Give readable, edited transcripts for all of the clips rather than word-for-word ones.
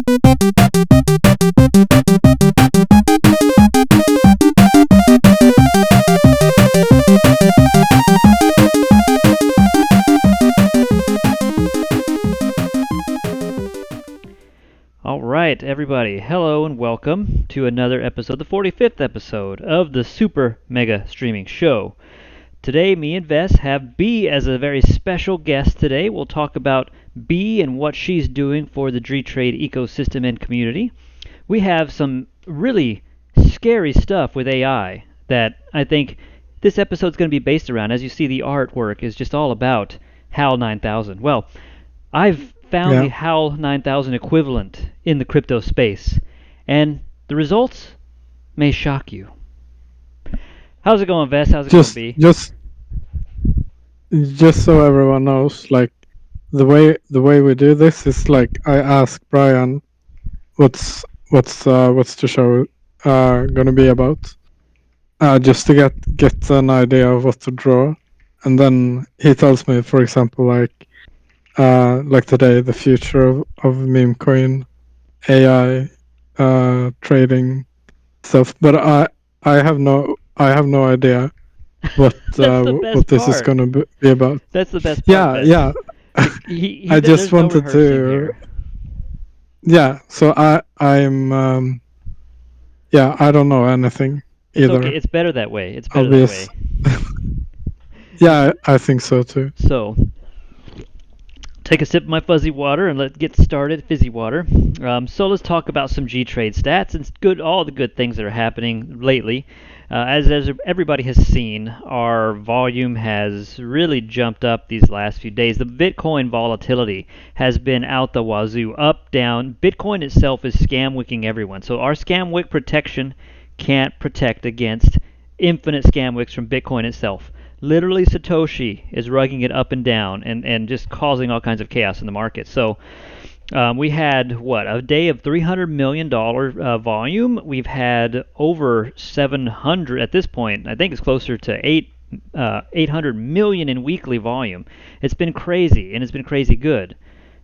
All right, everybody, hello and welcome to another episode, the 45th episode of the Super Mega Streaming Show. Today, me and Vess have B as a very special guest today. We'll talk about B and what she's doing for the gTrade ecosystem and community. We have some really scary stuff with AI that I think this episode's going to be based around. As you see, the artwork is just all about HAL 9000. Well, I've found the HAL 9000 equivalent in the crypto space, and the results may shock you. How's it going, Vess? How's it going, B? Just so everyone knows, like the way we do this is like I ask Brian, what's the show gonna be about, just to get an idea of what to draw, and then he tells me, for example, like today, the future of Memecoin, AI, trading stuff. But I have no idea what this is gonna be about. That's the best part. Yeah. I just wanted to. Yeah. So I'm. I don't know anything either. Okay, it's better that way. It's better that way. Yeah, I think so too. So, take a sip of my fuzzy water and let's get started. Fizzy water. So let's talk about some gTrade stats and all the good things that are happening lately. As everybody has seen, our volume has really jumped up these last few days. The Bitcoin volatility has been out the wazoo, up, down. Bitcoin itself is scam wicking everyone. So our scam wick protection can't protect against infinite scam wicks from Bitcoin itself. Literally, Satoshi is rugging it up and down and just causing all kinds of chaos in the market. So we had, a day of $300 million volume. We've had over 700 at this point. I think it's closer to 800 million in weekly volume. It's been crazy, and it's been crazy good.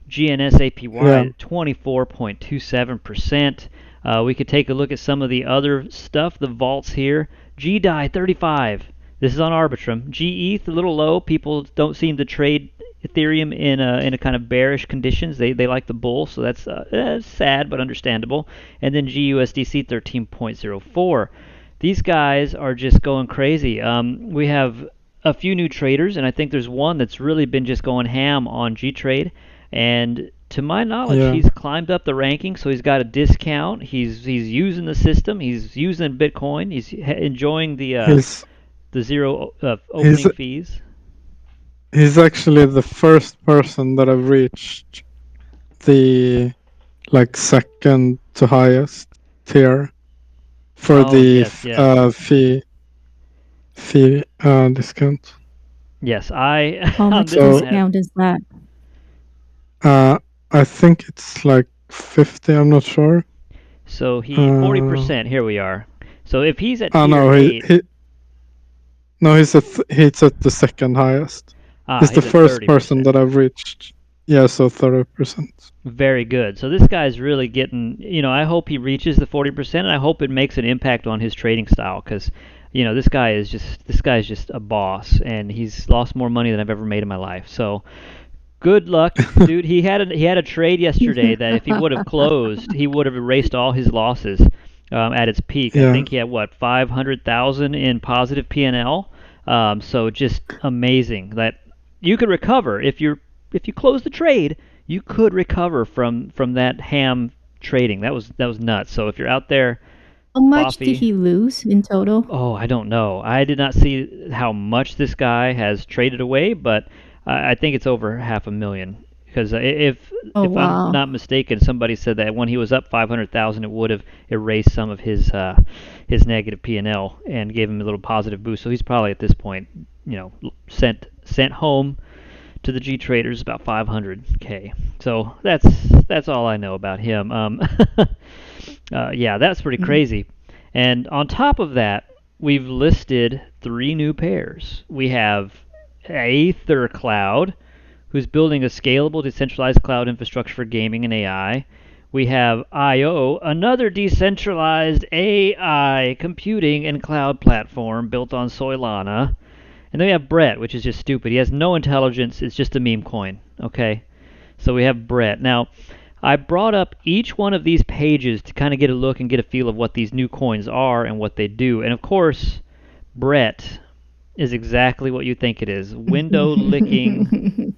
GNS/APY 24.27%. We could take a look at some of the other stuff, the vaults here. GDAI 35. This is on Arbitrum. GETH a little low. People don't seem to trade Ethereum in a kind of bearish conditions. They like the bull, so that's sad but understandable. And then GUSDC 13.04. These guys are just going crazy. We have a few new traders, and I think there's one that's really been just going ham on gTrade. And to my knowledge, he's climbed up the ranking, so he's got a discount. He's using the system. He's using Bitcoin. He's enjoying the zero opening fees. He's actually the first person that I've reached the second to highest tier for the fee discount. Yes, How much discount is that? I think it's like 50. I'm not sure. So 40%. Here we are. So if he's at tier 8. No, he's at the second highest. He's the first person that I've reached. Yeah, so 30%. Very good. So this guy's really getting, I hope he reaches the 40%, and I hope it makes an impact on his trading style, because, this guy is just a boss, and he's lost more money than I've ever made in my life. So good luck, dude. He had a trade yesterday that if he would have closed, he would have erased all his losses at its peak. I think he had 500,000 in positive P&L. So just amazing that you could recover if you close the trade. You could recover from that ham trading. That was nuts. So if you're out there, how much did he lose in total? Oh, I don't know. I did not see how much this guy has traded away, but I think it's over 500,000. Because if I'm not mistaken, somebody said that when he was up 500,000, it would have erased some of his negative P&L and gave him a little positive boost. So he's probably at this point, sent home to the G traders about 500K. So that's all I know about him. That's pretty crazy. And on top of that, we've listed 3 new pairs. We have Aether Cloud, who's building a scalable, decentralized cloud infrastructure for gaming and AI. We have IO, another decentralized AI computing and cloud platform built on Solana. And then we have Brett, which is just stupid. He has no intelligence. It's just a meme coin. Okay? So we have Brett. Now, I brought up each one of these pages to kind of get a look and get a feel of what these new coins are and what they do. And of course, Brett is exactly what you think it is. Window licking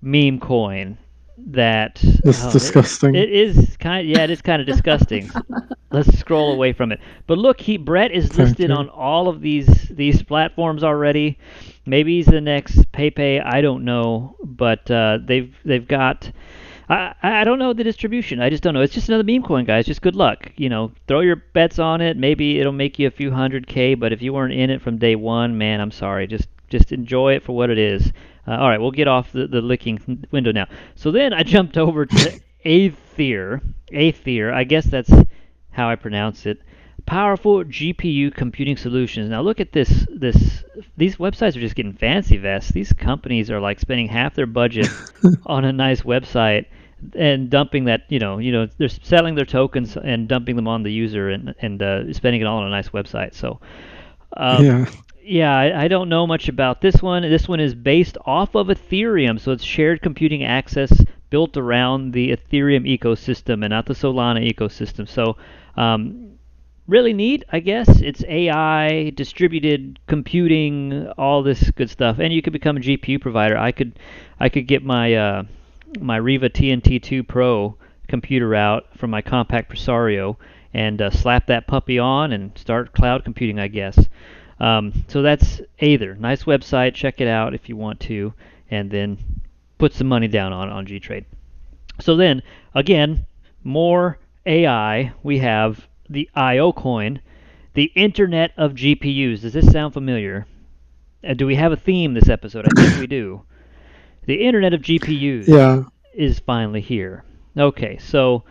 meme coin that That's disgusting. It is kind of disgusting. Let's scroll away from it. But look, Brett is listed on all of these platforms already. Maybe he's the next PEPE. I don't know, but they've got. I don't know the distribution. I just don't know. It's just another meme coin, guys. Just good luck. Throw your bets on it. Maybe it'll make you a few $100K. But if you weren't in it from day one, man, I'm sorry. Just enjoy it for what it is. All right, we'll get off the licking window now. So then I jumped over to Aether. I guess that's how I pronounce it. Powerful GPU computing solutions. Now look at this. These websites are just getting fancy, Vest. These companies are like spending half their budget on a nice website and dumping that. They're selling their tokens and dumping them on the user and spending it all on a nice website. So. Yeah, I don't know much about this one. This one is based off of Ethereum, so it's shared computing access built around the Ethereum ecosystem and not the Solana ecosystem. So, really neat, I guess. It's AI, distributed computing, all this good stuff, and you could become a GPU provider. I could get my my Riva TNT2 Pro computer out from my compact Presario and slap that puppy on and start cloud computing, I guess. So that's Aether. Nice website. Check it out if you want to, and then put some money down on gTrade. So then, again, more AI. We have the IO coin, the Internet of GPUs. Does this sound familiar? Do we have a theme this episode? I think we do. The Internet of GPUs is finally here. Okay, so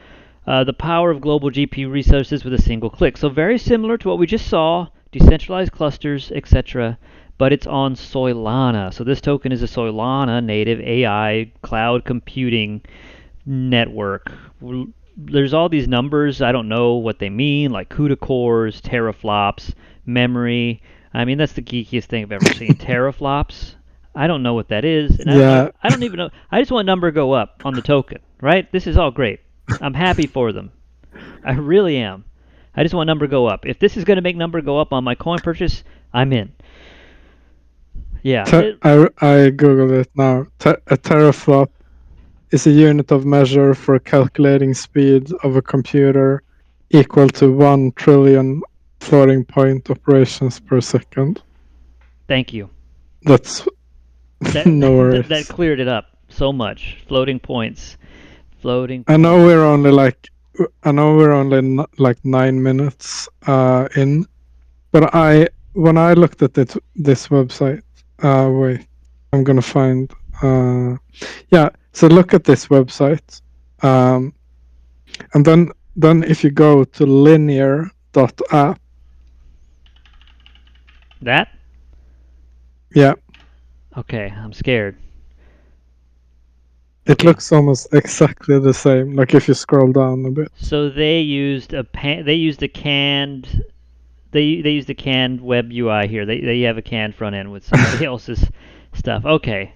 the power of global GPU resources with a single click. So very similar to what we just saw. Decentralized clusters, etc., but it's on Solana. So this token is a Solana native AI cloud computing network. There's all these numbers. I don't know what they mean, like CUDA cores, teraflops, memory. I mean, that's the geekiest thing I've ever seen. Teraflops. I don't know what that is. And I don't even know. I just want number to go up on the token, right? This is all great. I'm happy for them. I really am. I just want number to go up. If this is going to make number go up on my coin purchase, I'm in. Yeah. I googled it now. A teraflop is a unit of measure for calculating speed of a computer equal to 1 trillion floating point operations per second. Thank you. That's no worries. That cleared it up so much. Floating points. I know we're only like 9 minutes in, but when I looked at this website, wait, I'm gonna find. So look at this website, and then if you go to linear.app. That? Yeah. Okay, I'm scared. It looks almost exactly the same. Like if you scroll down a bit. So they used a canned web UI here. They have a canned front end with somebody else's stuff. Okay,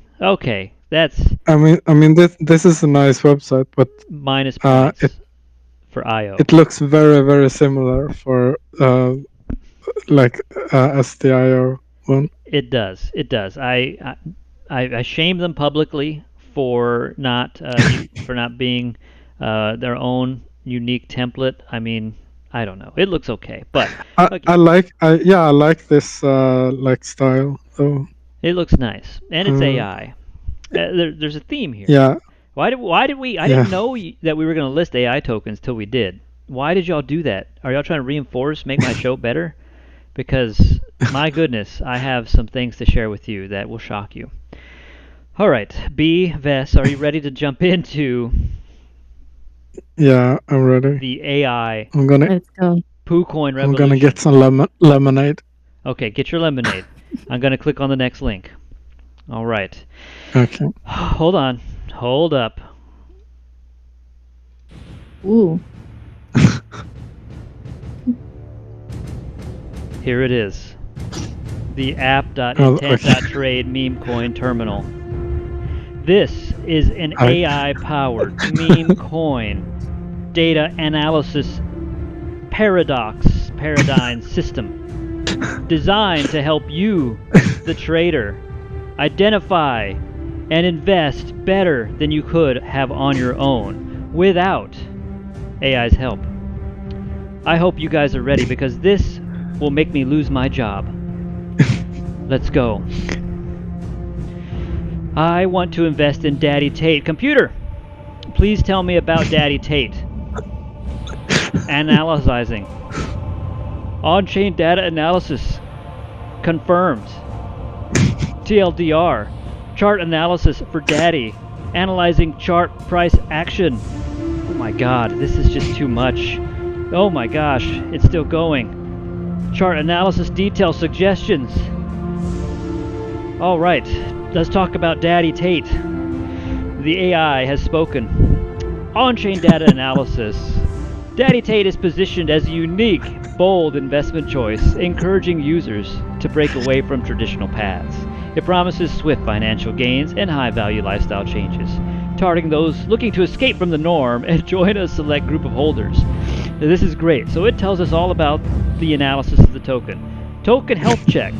that's. I mean this is a nice website, but minus points for IO. It looks very very similar for as the IO one. It does. I shame them publicly for not being their own unique template. I mean, I don't know. It looks okay, but I like this style though. It looks nice, and it's AI. There's a theme here. Yeah. Why did we? I didn't know that we were going to list AI tokens till we did. Why did y'all do that? Are y'all trying to reinforce, make my show better? Because my goodness, I have some things to share with you that will shock you. All right, Vess, are you ready to jump into? Yeah, I'm ready. The AI. Let's go. PooCoin revolution. I'm gonna get some lemonade. Okay, get your lemonade. I'm gonna click on the next link. All right. Okay. Hold on. Hold up. Ooh. Here it is. The app.intent.trade Memecoin terminal. This is an AI-powered Memecoin data analysis paradigm system designed to help you, the trader, identify and invest better than you could have on your own without AI's help. I hope you guys are ready because this will make me lose my job. Let's go. I want to invest in Daddy Tate. Computer, please tell me about Daddy Tate. Analyzing. On-chain data analysis. Confirmed. TLDR. Chart analysis for Daddy. Analyzing chart price action. Oh my god, this is just too much. Oh my gosh, it's still going. Chart analysis detail suggestions. Alright, let's talk about Daddy Tate. The AI has spoken. On-chain data analysis. Daddy Tate is positioned as a unique, bold investment choice, encouraging users to break away from traditional paths. It promises swift financial gains and high-value lifestyle changes, targeting those looking to escape from the norm and join a select group of holders. Now, this is great. So it tells us all about the analysis of the token. Token health check.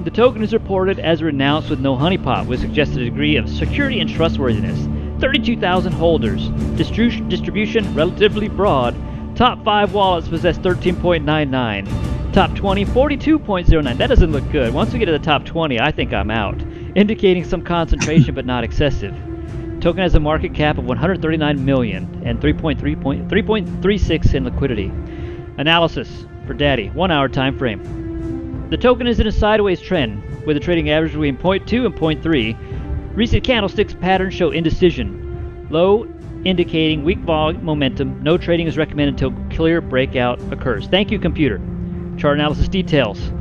The token is reported as renounced with no honeypot, with suggested degree of security and trustworthiness. 32,000 holders. Distribution relatively broad. Top 5 wallets possess 13.99. Top 20, 42.09. That doesn't look good. Once we get to the top 20, I think I'm out. Indicating some concentration but not excessive. Token has a market cap of 139 million and 3.36 in liquidity. Analysis for Daddy. 1 hour time frame. The token is in a sideways trend with a trading average between 0.2 and 0.3. Recent candlesticks patterns show indecision. Low indicating weak volume momentum. No trading is recommended until clear breakout occurs. Thank you, computer. Chart analysis details.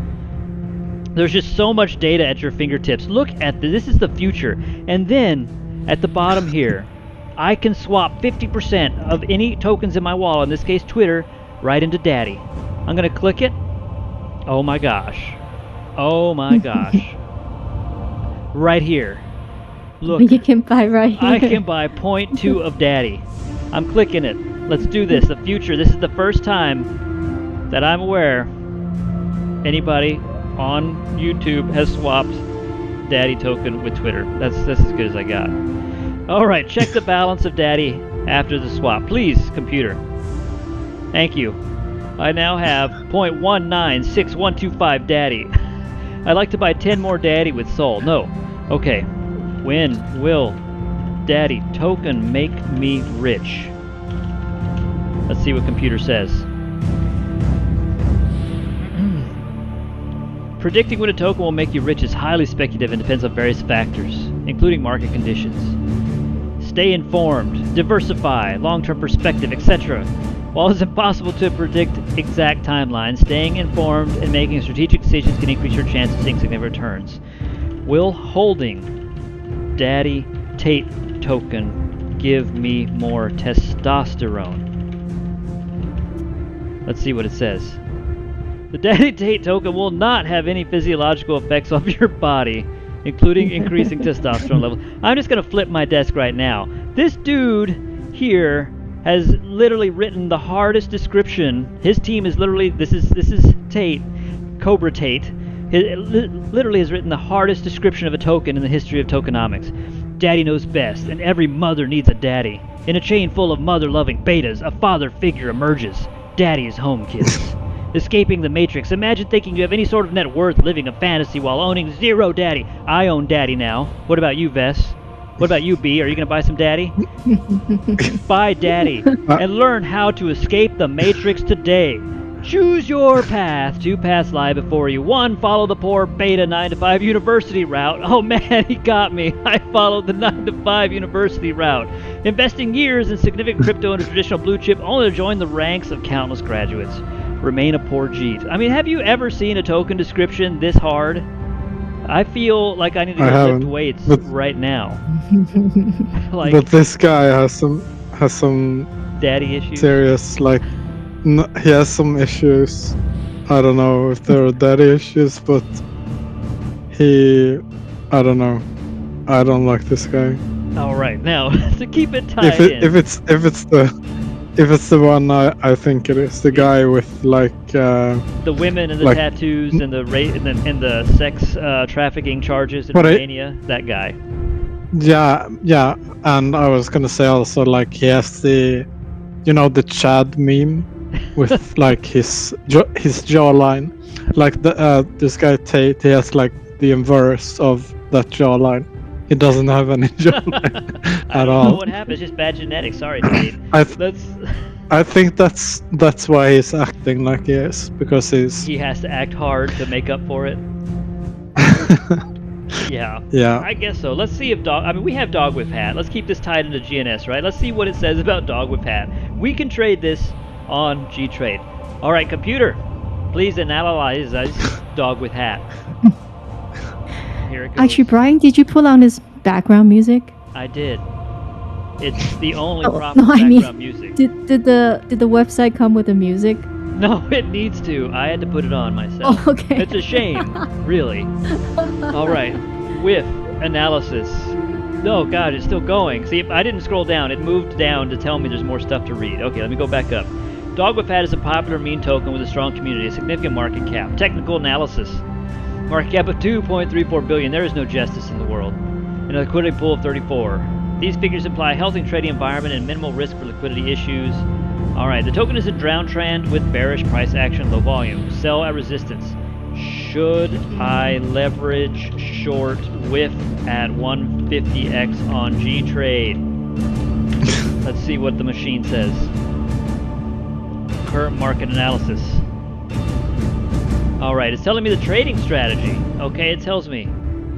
There's just so much data at your fingertips. Look at this. This is the future. And then at the bottom here, I can swap 50% of any tokens in my wallet, in this case Twitter, right into Daddy. I'm going to click it. Oh my gosh. Oh my gosh. Right here. Look, you can buy right here. I can buy 0.2 of Daddy. I'm clicking it. Let's do this. The future. This is the first time that I'm aware anybody on YouTube has swapped Daddy token with Twitter. That's as good as I got. Alright, check the balance of Daddy after the swap. Please, computer. Thank you. I now have 0.196125 Daddy. I'd like to buy 10 more Daddy with Sol. No. Okay. When will Daddy token make me rich? Let's see what computer says. Predicting when a token will make you rich is highly speculative and depends on various factors, including market conditions. Stay informed, diversify, long-term perspective, etc. While it's impossible to predict exact timelines, staying informed and making strategic decisions can increase your chance of seeing significant returns. Will holding Daddy Tate token give me more testosterone? Let's see what it says. The Daddy Tate token will not have any physiological effects on your body, including increasing testosterone levels. I'm just going to flip my desk right now. This dude here has literally written the hardest description. His team is literally, this is Tate, Cobratate. It literally has written the hardest description of a token in the history of tokenomics. Daddy knows best, and every mother needs a daddy. In a chain full of mother-loving betas, a father figure emerges. Daddy is home, kids. Escaping the matrix. Imagine thinking you have any sort of net worth living a fantasy while owning zero Daddy. I own Daddy now. What about you, Vess? What about you, B? Are you going to buy some Daddy? Buy Daddy and learn how to escape the matrix today. Choose your path. 2 paths lie before you. 1, follow the poor beta 9-to-5 university route. Oh man, he got me. I followed the 9-to-5 university route. Investing years in significant crypto and a traditional blue chip only to join the ranks of countless graduates. Remain a poor Jeet. I mean, have you ever seen a token description this hard? I feel like I need to go lift weights right now. But this guy has some Daddy issues. serious, like, he has some issues. I don't know if there are daddy issues, but I don't know. I don't like this guy. All right, now to keep it tied If it's the one I think it is, the guy with like the women and the like, tattoos and the and the sex trafficking charges in Romania, that guy. Yeah, and I was gonna say also, like, he has the Chad meme with like his jawline, like this guy Tate, he has like the inverse of that jawline. He doesn't have any jawline I at don't all. know what happened. It's just bad genetics. Sorry, Tate. I think that's why he's acting like he is, because he has to act hard to make up for it. Yeah. I guess so. Let's see if we have Dog with Hat. Let's keep this tied into GNS, right? Let's see what it says about Dog with Hat. We can trade this on gTrade. All right, computer, please analyze Dog with Hat. Here it goes. Actually, Brian, did you pull out his background music? I did. It's the only proper background music. Did the website come with the music? No, it needs to. I had to put it on myself. Oh, okay. It's a shame, really. All right, whiff analysis. Oh God, it's still going. See, I didn't scroll down. It moved down to tell me there's more stuff to read. Okay, let me go back up. Dog with Hat is a popular meme token with a strong community, a significant market cap. Technical analysis. Market cap of 2.34 billion. There is no justice in the world. And a liquidity pool of 34. These figures imply a healthy trading environment and minimal risk for liquidity issues. Alright, the token is in downtrend with bearish price action, low volume. Sell at resistance. Should I leverage short whiff at 150x on gTrade? Let's see what the machine says. Current market analysis. Alright, it's telling me the trading strategy. Okay, it tells me.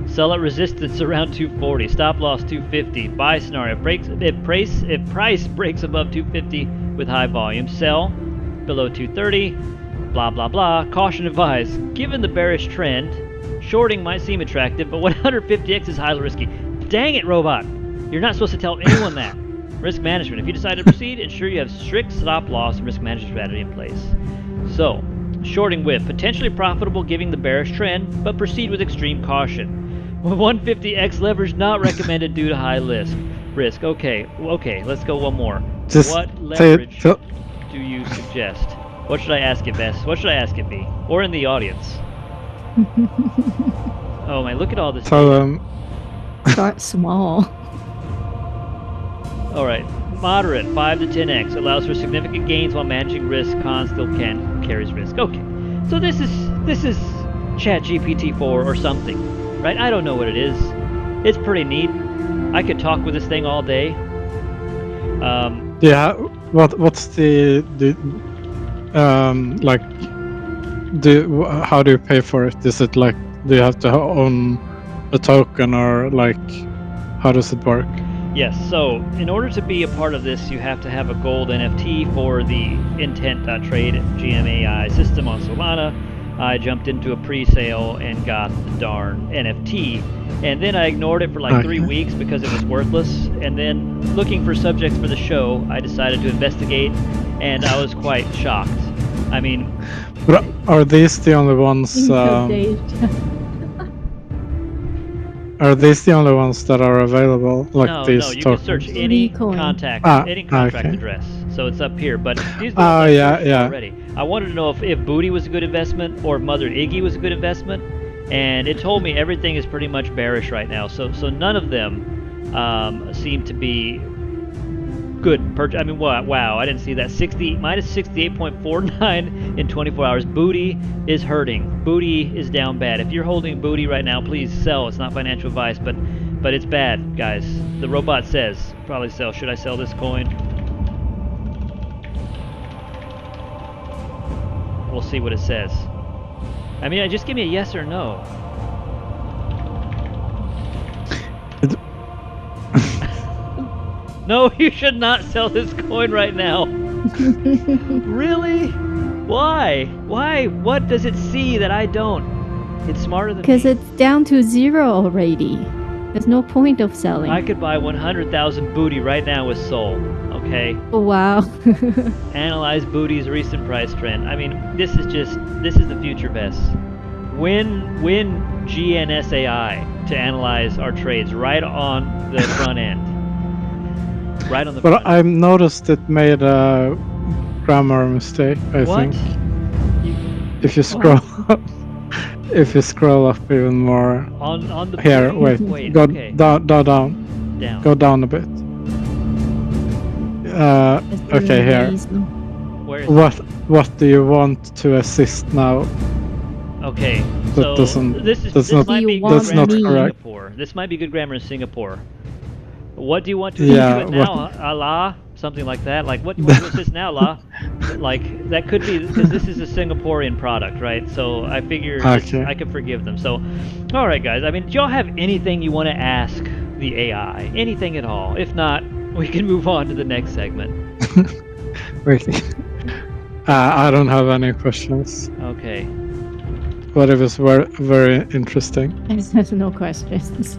Sell at resistance around 240. Stop loss 250. Buy scenario. If price breaks above 250 with high volume. Sell below 230. Blah blah blah. Caution advised. Given the bearish trend, shorting might seem attractive, but 150x is highly risky. Dang it, robot! You're not supposed to tell anyone that. Risk management. If you decide to proceed, ensure you have strict stop loss and risk management strategy in place. So, shorting whiff. Potentially profitable given the bearish trend, but proceed with extreme caution. 150x leverage not recommended due to high risk. Okay, let's go one more. What leverage do you suggest? What should I ask it best? What should I ask it be? Or in the audience? Oh man, look at all this. Start small. Alright, moderate, 5 to 10x. Allows for significant gains while managing risk. Con still carries risk. Okay, so this is ChatGPT-4 or something. Right? I don't know what it is. It's pretty neat. I could talk with this thing all day. Yeah. What's the like? How do you pay for it? Is it like, do you have to own a token, or like, how does it work? Yes. So in order to be a part of this, you have to have a gold NFT for the Intent.Trade GMAI system on Solana. I jumped into a pre-sale and got the darn NFT, and then I ignored it for like 3 weeks because it was worthless. And then, looking for subjects for the show, I decided to investigate, and I was quite shocked. I mean, but are these the only ones? Are these the only ones that are available? Like these tokens? No, you can search any contract address. So it's up here, but these are already. I wanted to know if Booty was a good investment or if Mother Iggy was a good investment, and it told me everything is pretty much bearish right now. So none of them seem to be good purchase. I mean, wow! I didn't see that. minus 68.49 in 24 hours. Booty is hurting. Booty is down bad. If you're holding Booty right now, please sell. It's not financial advice, but it's bad, guys. The robot says probably sell. Should I sell this coin? We'll see what it says. I mean, just give me a yes or no. No, you should not sell this coin right now. Really? Why? What does it see that I don't? It's smarter than me. Because it's down to 0 already. There's no point of selling. I could buy 100,000 Booty right now with Sol. Okay. Oh, wow. Analyze Booty's recent price trend. I mean, this is the future, Vess. Win GNSAI to analyze our trades right on the front end. Right on the front But I've end. noticed it made a grammar mistake, I What? think. You, If you scroll up, if you scroll up even more. on the Here, booty? wait. Wait, Go okay. down. Down. Go down a bit. That's Okay, here. amazing. Where is it? What do you want to assist now? Okay, That so doesn't- this that's might not- be you good want grammar in me? Singapore. This might be good grammar in Singapore. What do you want to Yeah, assist with now, Allah? Something like that. Like, what do you want to assist now, Allah? Like, that could be because this is a Singaporean product, right? So I figure Okay. I could forgive them. So, all right, guys. I mean, do y'all have anything you want to ask the AI? Anything at all? If not, we can move on to the next segment. Wait. I don't have any questions. Okay. But it was very, very interesting. There's no questions.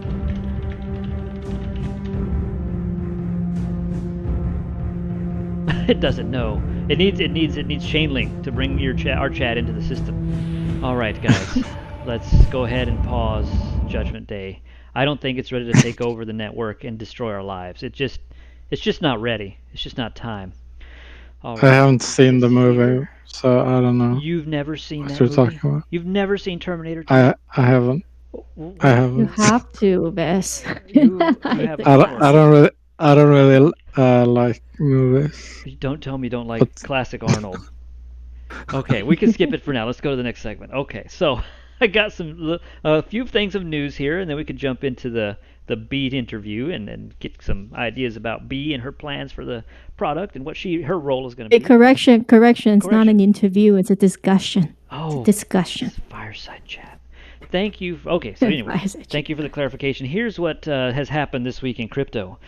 It doesn't know. It needs Chainlink to bring our chat into the system. All right, guys, let's go ahead and pause Judgment Day. I don't think it's ready to take over the network and destroy our lives. It's just not ready. It's just not time. All I right. haven't seen the movie, Here. so I don't know You've never seen what that you're movie? talking about. You've never seen Terminator 2? I haven't. I You haven't. have to, Bess. You I have think I not. don't, I don't really. I don't really like movies. Don't tell me you don't like But- classic Arnold. Okay, we can skip it for now. Let's go to the next segment. Okay, so I got a few things of news here, and then we could jump into the Bee interview and get some ideas about Bee and her plans for the product and what her role is going to Hey, be. correction. It's not Correction. an interview. It's a discussion. Oh, Discussion. it's fireside chat. Thank you. Okay, so anyway, Fireside thank you for the clarification. Here's what has happened this week in crypto.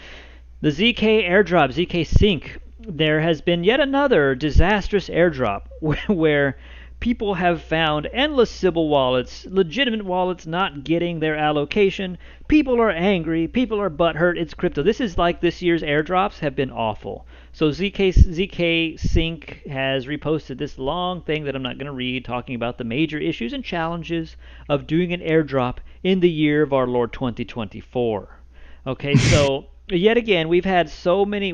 The ZK airdrop, ZK Sync, there has been yet another disastrous airdrop where people have found endless Sybil wallets, legitimate wallets not getting their allocation. People are angry. People are butthurt. It's crypto. This is like this year's airdrops have been awful. So ZK Sync has reposted this long thing that I'm not going to read, talking about the major issues and challenges of doing an airdrop in the year of our Lord 2024. Okay, so yet again, we've had so many.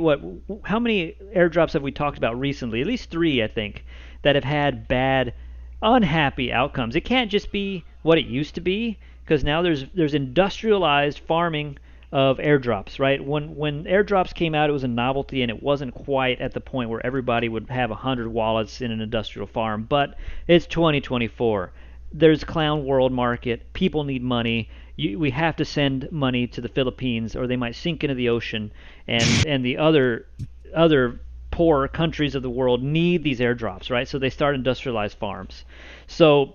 How many airdrops have we talked about recently? At least 3, I think, that have had bad, unhappy outcomes. It can't just be what it used to be, because now there's industrialized farming of airdrops, right? When airdrops came out, it was a novelty, and it wasn't quite at the point where everybody would have 100 wallets in an industrial farm. But it's 2024. There's clown world market. People need money. We have to send money to the Philippines, or they might sink into the ocean, and the other poor countries of the world need these airdrops, right? So they start industrialized farms. So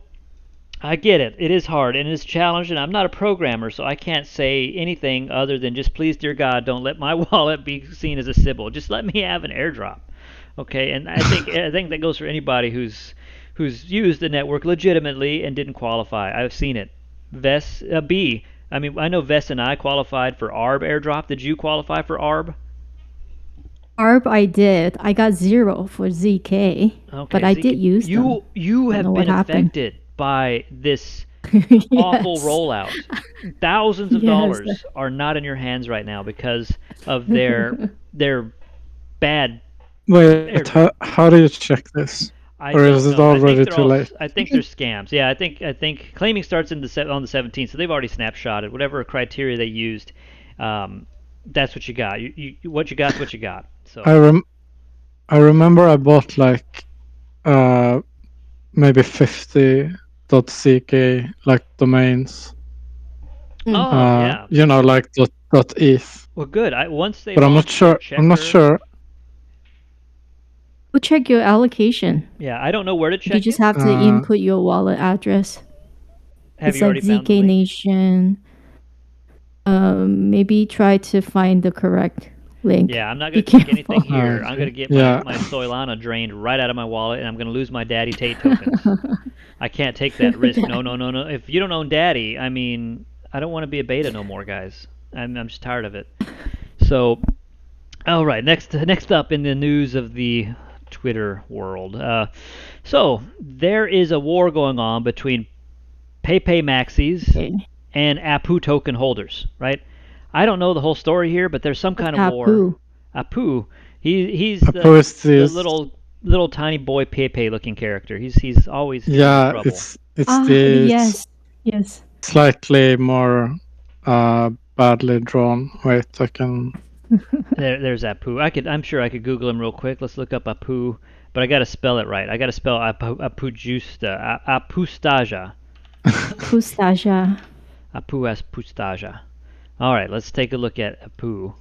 I get it. It is hard and it's challenging. I'm not a programmer, so I can't say anything other than just please, dear God, don't let my wallet be seen as a Sybil. Just let me have an airdrop, okay? And I think that goes for anybody who's used the network legitimately and didn't qualify. I've seen it. B. I mean, I know Vess and I qualified for ARB airdrop. Did you qualify for ARB? ARB, I did. I got 0 for ZK, Okay, but I ZK. did use them. You Don't have know what been happened. affected by this Yes. awful rollout. Thousands of Yes. dollars are not in your hands right now because of their bad. Wait, how do you check this? I Or don't is it know. already too late? I think they're scams. Yeah, I think claiming starts on the 17th, so they've already snapshotted whatever criteria they used. That's what you got. What you got is what you got. So I remember I bought like maybe 50.ck like domains. yeah. You know, like .eth. Well, good. Once they But I'm not launch their sure. I'm not checker- sure. We'll check your allocation. Yeah, I don't know where to check. You just it. have to input your wallet address. Have It's you already like found the ZK link? Nation. Maybe try to find the correct link. Yeah, I'm not Be going to check anything careful. here. I'm going to get my Solana drained right out of my wallet, and I'm going to lose my Daddy Tate tokens. I can't take that risk. No. If you don't own Daddy, I mean, I don't want to be a beta no more, guys. I'm just tired of it. So All right, next up in the news of the Twitter world. So there is a war going on between PEPE maxis Okay. and APU token holders, right? I don't know the whole story here, but there's some What's kind of war. Apu? APU, he's Opposed the is little tiny boy PEPE looking character. He's always getting in yeah, trouble. it's Ah, the yes. slightly more badly drawn. Wait, I can. There's Apu. I'm sure I could Google him real quick. Let's look up Apu, but I got to spell it right. I got to spell Apustaja. Pustaja. Apustaja. All right, let's take a look at Apu.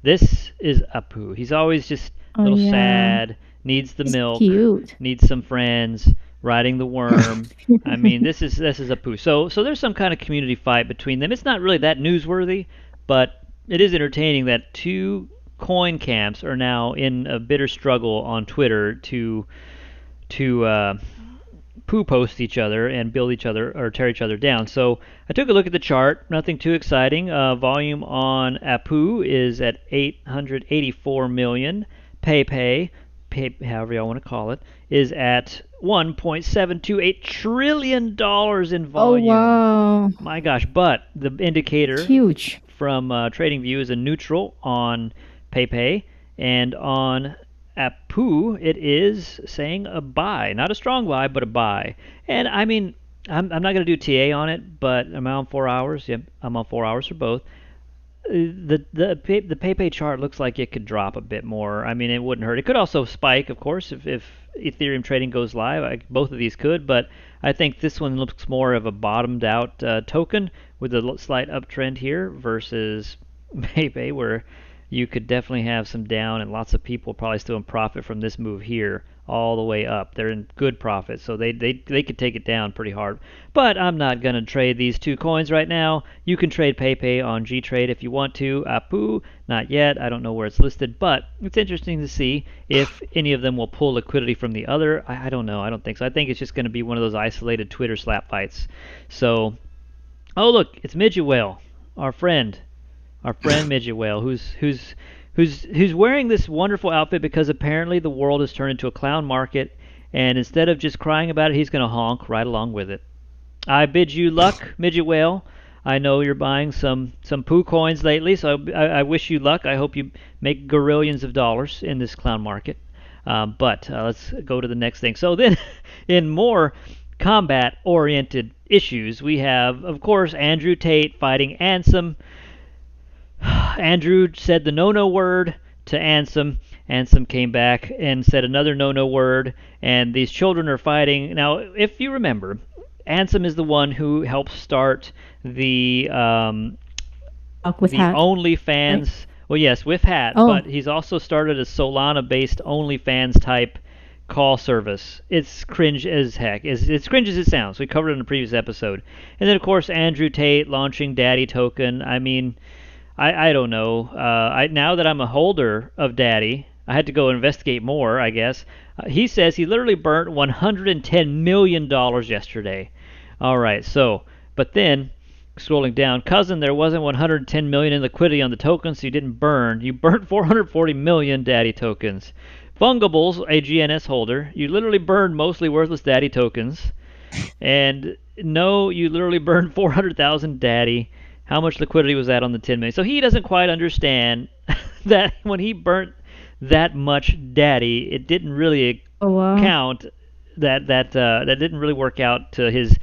This is Apu. He's always just a Oh little yeah. sad, needs the It's milk, cute. needs some friends, riding the worm. I mean, this is Apu. So there's some kind of community fight between them. It's not really that newsworthy, but it is entertaining that two coin camps are now in a bitter struggle on Twitter to poo post each other and build each other or tear each other down. So I took a look at the chart. Nothing too exciting. Volume on Apu is at 884 million. PayPay, however y'all want to call it, is at $1.728 trillion in Oh volume. wow. My gosh! But the indicator Huge. from TradingView is a neutral on PayPay, and on Apu it is saying a buy, not a strong buy, but a buy. And I mean, I'm not going to do TA on it, but am I on 4 hours? Yep, I'm on 4 hours for both. The PayPay chart looks like it could drop a bit more. I mean, it wouldn't hurt. It could also spike, of course, if Ethereum trading goes live. Both of these could, but I think this one looks more of a bottomed out token with a slight uptrend here versus PayPay, where you could definitely have some down, and lots of people probably still in profit from this move here all the way up. They're in good profit, so they could take it down pretty hard. But I'm not going to trade these two coins right now. You can trade PayPay on gTrade if you want to. Apu, not yet. I don't know where it's listed, but it's interesting to see if any of them will pull liquidity from the other. I don't know. I don't think so. I think it's just going to be one of those isolated Twitter slap fights. So, oh look, it's Midget Whale, our friend Midget Whale, who's wearing this wonderful outfit because apparently the world has turned into a clown market, and instead of just crying about it, he's going to honk right along with it. I bid you luck, Midget Whale. I know you're buying some poo coins lately, so I wish you luck. I hope you make gorillions of dollars in this clown market. But let's go to the next thing. So then, in more combat-oriented issues, we have, of course, Andrew Tate fighting Ansem. Andrew said the no word to Ansem. Ansem came back and said another no word, and these children are fighting. Now, if you remember, Ansem is the one who helped start the With hat. OnlyFans. Right? Well, yes, with hat, Oh. but he's also started a Solana-based OnlyFans type call service. It's cringe as heck. It's cringe as it sounds. We covered it in a previous episode. And then, of course, Andrew Tate launching Daddy Token. I mean, I don't know. Now that I'm a holder of Daddy, I had to go investigate more, I guess. He says he literally burnt $110 million yesterday. All right, so, but then, scrolling down, cousin, there wasn't 110 million in liquidity on the tokens, so you didn't burn. You burnt 440 million Daddy tokens. Fungibles, a GNS holder, you literally burned mostly worthless Daddy tokens. And no, you literally burned 400,000 Daddy. How much liquidity was that on the 10 million? So he doesn't quite understand that when he burnt that much Daddy, it didn't really Oh wow. count. That didn't really work out to his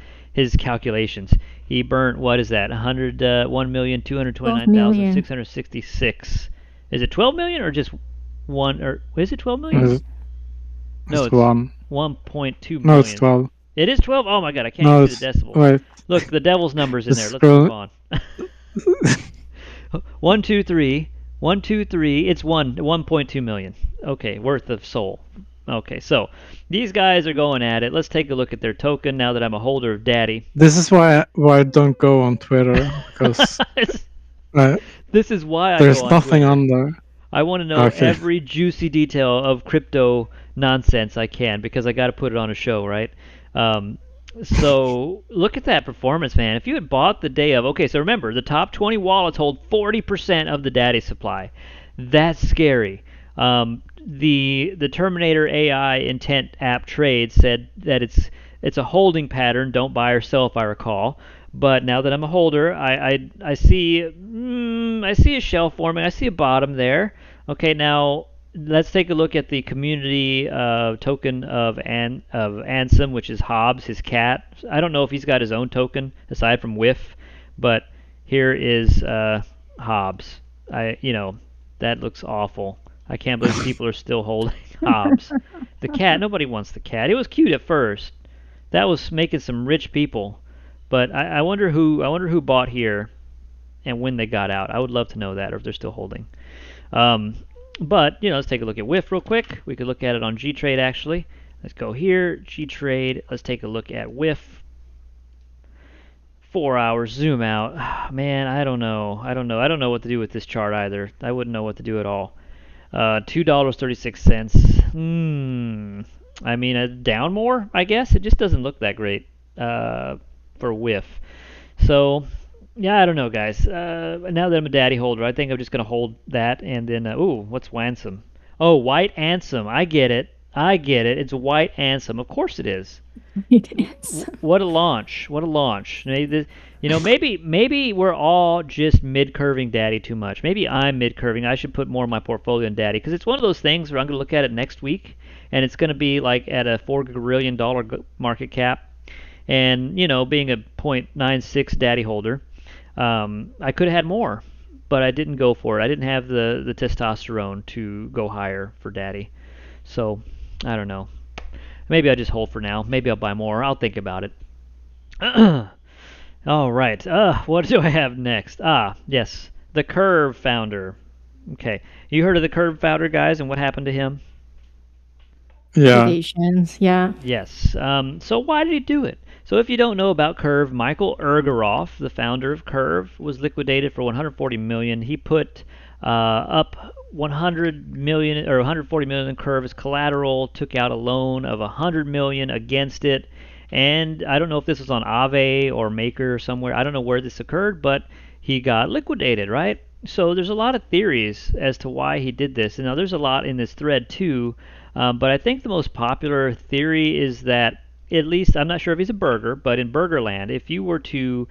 calculations. He burnt, what is that? 1,229,666. Is it 12 million or just one? Or is it 12 million? It's, No, it's one. 1.2 million. No, it's 12. It is 12. Oh my god, I can't No, see the decimal. wait. Look, the devil's numbers in there. It's Let's move on. 1, 2, 3. 1, 2, 3. It's 1.2 million. Okay, worth of soul. Okay, so these guys are going at it. Let's take a look at their token now that I'm a holder of Daddy. This is why I don't go on Twitter, because This is why I there's go on nothing Twitter. on there. I want to know every juicy detail of crypto nonsense I can because I got to put it on a show, right? So look at that performance, man. If you had bought the day of, okay, so remember, the top 20 wallets hold 40% of the daddy supply. That's scary. The Terminator AI Intent app trade said that it's a holding pattern. Don't buy or sell, if I recall. But now that I'm a holder, I see I see a shelf forming. I see a bottom there. Okay, now let's take a look at the community token of Ansem, which is Hobbs, his cat. I don't know if he's got his own token aside from Whiff, but here is Hobbs. That looks awful. I can't believe people are still holding Hobbs. The cat, nobody wants the cat. It was cute at first. That was making some rich people, but I wonder who bought here and when they got out. I would love to know that, or if they're still holding. But let's take a look at Whiff real quick. We could look at it on gTrade actually. Let's go here, gTrade. Let's take a look at Whiff. 4 hours, zoom out. Man, I don't know. I don't know what to do with this chart either. I wouldn't know what to do at all. $2.36. I mean, down more, I guess. It just doesn't look that great for Whiff. So, yeah, I don't know, guys. Now that I'm a daddy holder, I think I'm just going to hold that. And then, what's Wansome? Oh, White Ansem. I get it. It's White Ansem. Of course it is. It is. What a launch. What a launch. Maybe we're all just mid-curving daddy too much. Maybe I'm mid-curving. I should put more of my portfolio in daddy because it's one of those things where I'm going to look at it next week and it's going to be like at a $4 billion market cap. And, being a 0.96 daddy holder, I could have had more, but I didn't go for it. I didn't have the testosterone to go higher for daddy. So, I don't know. Maybe I just hold for now. Maybe I'll buy more. I'll think about it. All right. What do I have next? Yes. The Curve founder. Okay. You heard of the Curve founder, guys, and what happened to him? Yeah. Liquidations, yeah. Yes. So why did he do it? So if you don't know about Curve, Michael Ergaroff, the founder of Curve, was liquidated for $140 million. He put up $100 million or $140 million in Curve as collateral, took out a loan of $100 million against it. And I don't know if this was on Aave or Maker or somewhere. I don't know where this occurred, but he got liquidated, right? So there's a lot of theories as to why he did this. And now there's a lot in this thread too, but I think the most popular theory is that, at least I'm not sure if he's a burger, but in Burgerland, if you were to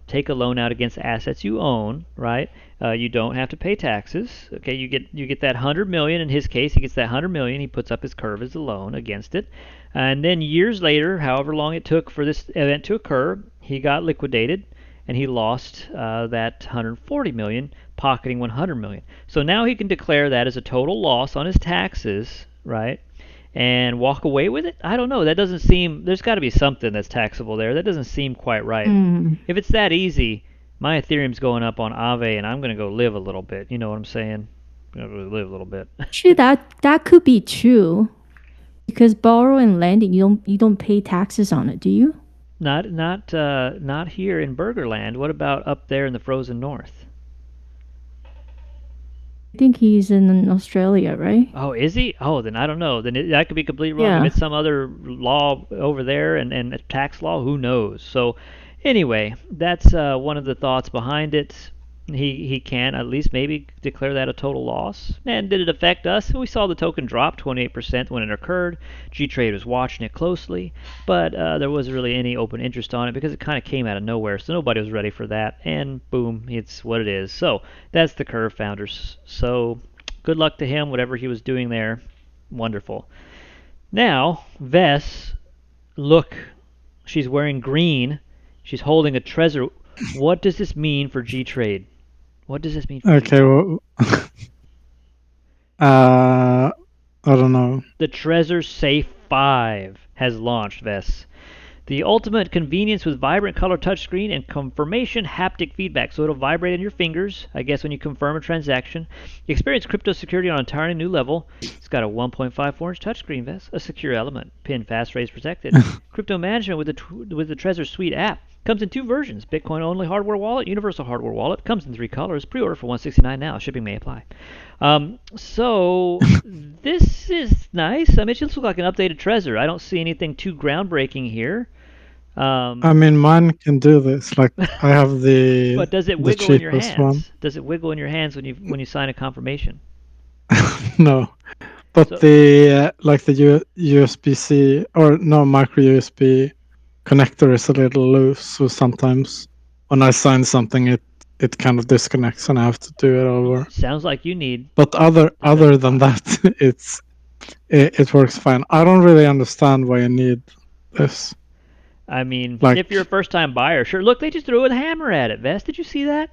take a loan out against assets you own, right? You don't have to pay taxes. Okay, you get that 100 million. In his case, he gets that 100 million. He puts up his Curve as a loan against it, and then years later, however long it took for this event to occur, he got liquidated, and he lost that 140 million, pocketing 100 million. So now he can declare that as a total loss on his taxes, right? And walk away with it? I don't know. That doesn't seem. There's got to be something that's taxable there. That doesn't seem quite right. If it's that easy, my Ethereum's going up on Aave, and I'm going to go live a little bit. You know what I'm saying? I'm going to go live a little bit. Actually, that could be true, because borrow and lending, you don't pay taxes on it, do you? Not here in Burgerland. What about up there in the frozen north? I think he's in Australia, right? Oh, is he? Oh, then I don't know. Then that could be completely wrong. Yeah. If it's some other law over there and a tax law, who knows? So, anyway, that's one of the thoughts behind it. He can at least maybe declare that a total loss. And did it affect us? We saw the token drop 28% when it occurred. gTrade was watching it closely, but there wasn't really any open interest on it because it kind of came out of nowhere, so nobody was ready for that. And boom, it's what it is. So that's the Curve founders. So good luck to him, whatever he was doing there. Wonderful. Now, Vess, look, she's wearing green. She's holding a Trezor. What does this mean for gTrade? What does this mean for Okay, well, I don't know. The Trezor Safe 5 has launched, Vess. The ultimate convenience with vibrant color touchscreen and confirmation haptic feedback. So it'll vibrate in your fingers, I guess, when you confirm a transaction. Experience crypto security on an entirely new level. It's got a 1.54-inch touchscreen, Vess. A secure element. PIN fast raise protected. Crypto management with the Trezor Suite app. Comes in two versions. Bitcoin only hardware wallet, universal hardware wallet. Comes in 3 colors. Pre-order for $169 now. Shipping may apply. So this is nice. I mean, it just looks like an updated Trezor. I don't see anything too groundbreaking here. I mean, mine can do this. Like, I have But does it the wiggle in your cheapest one. hands? Does it wiggle in your hands when you sign a confirmation? No, but So the like the USB-C or no micro USB connector is a little loose, so sometimes when I sign something, it kind of disconnects and I have to do it over. sounds like you need But a other better than box. that, it works fine. I don't really understand why you need this. I mean, Like, if you're a first-time buyer, sure. Look, they just threw a hammer at it. Vest, did you see that?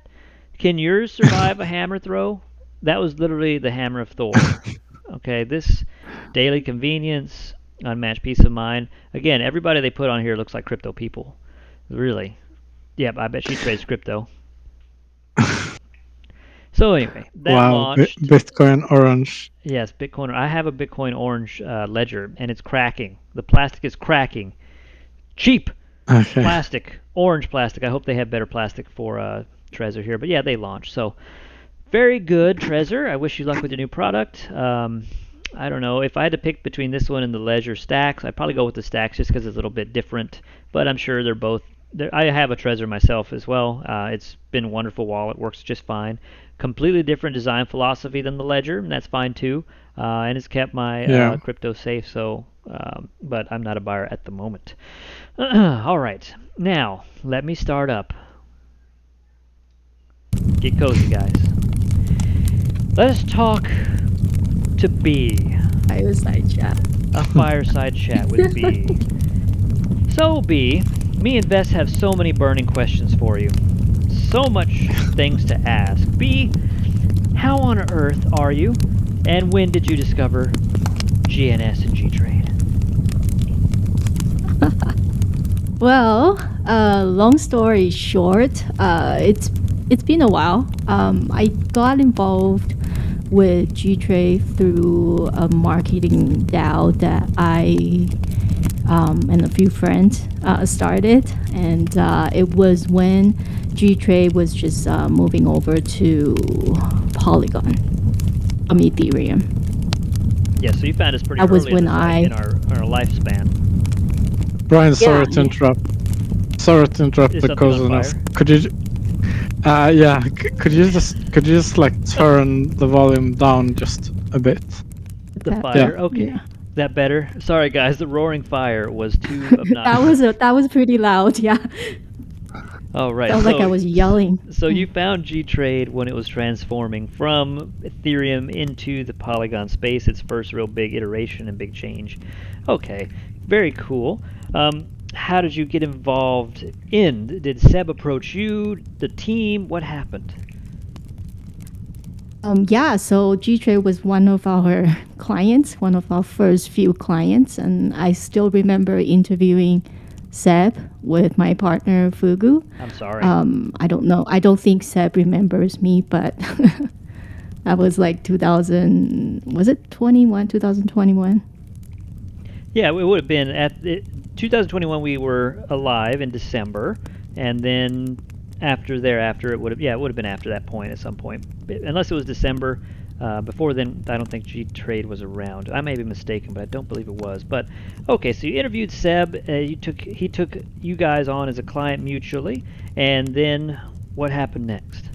Can yours survive a hammer throw? That was literally the hammer of Thor. Okay, this daily convenience, unmatched peace of mind. Again, everybody they put on here looks like crypto people. Really. Yep, I bet she trades crypto. So anyway, that wow, launched. Bitcoin Orange. Yes, Bitcoin. I have a Bitcoin Orange ledger, and it's cracking. The plastic is cracking. Cheap Okay. plastic, orange plastic. I hope they have better plastic for Trezor here. But yeah, they launched. So very good, Trezor. I wish you luck with your new product. I don't know. If I had to pick between this one and the Ledger Stacks, I'd probably go with the Stacks just because it's a little bit different. But I'm sure they're both. I have a Trezor myself as well. It's been a wonderful wallet. Works just fine. Completely different design philosophy than the Ledger, and that's fine too. And it's kept my crypto safe. So, but I'm not a buyer at the moment. All right. Now, let me start up. Get cozy, guys. Let us talk to B. Fireside chat. A fireside chat with B. So, B, me and Vess have so many burning questions for you. So much things to ask. B, how on earth are you? And when did you discover GNS and gTrade? Well, long story short, it's been a while. I got involved with gTrade through a marketing DAO that I and a few friends started, and it was when gTrade was just moving over to Polygon from Ethereum. Yeah, so you found us pretty That was early when in our lifespan. Brian, sorry Yeah. to interrupt. Sorry to interrupt Is the something on coziness. fire? Could you? Yeah. Could you just like turn the volume down just a bit? The fire? Okay. Yeah. That better? Sorry guys, the roaring fire was too obnoxious. that was pretty loud. Yeah. All right. Felt like I was yelling. So you found gTrade when it was transforming from Ethereum into the Polygon space, its first real big iteration and big change. Okay, very cool. How did you get involved in? Did Seb approach you, the team? What happened? Yeah, so gTrade was one of our clients, one of our first few clients, and I still remember interviewing Seb with my partner Fugu. I'm sorry. I don't know. I don't think Seb remembers me, but that was like 2021? Yeah, it would have been 2021. We were alive in December, and then thereafter it would have been after that point at some point, unless it was December. Before then, I don't think gTrade was around. I may be mistaken, but I don't believe it was. But okay, so you interviewed Seb. He took you guys on as a client mutually, and then what happened next?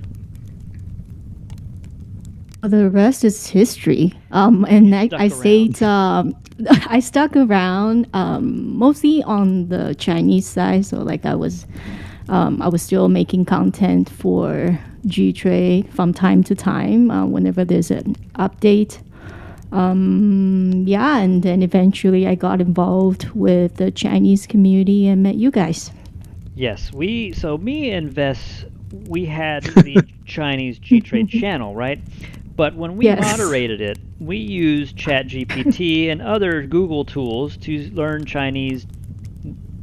The rest is history. And I stayed. I stuck around mostly on the Chinese side. So like I was still making content for gTrade from time to time whenever there's an update. Yeah, and then eventually I got involved with the Chinese community and met you guys. Yes, so me and Vess, we had the Chinese gTrade channel, right? But when we moderated it, we used ChatGPT and other Google tools to learn Chinese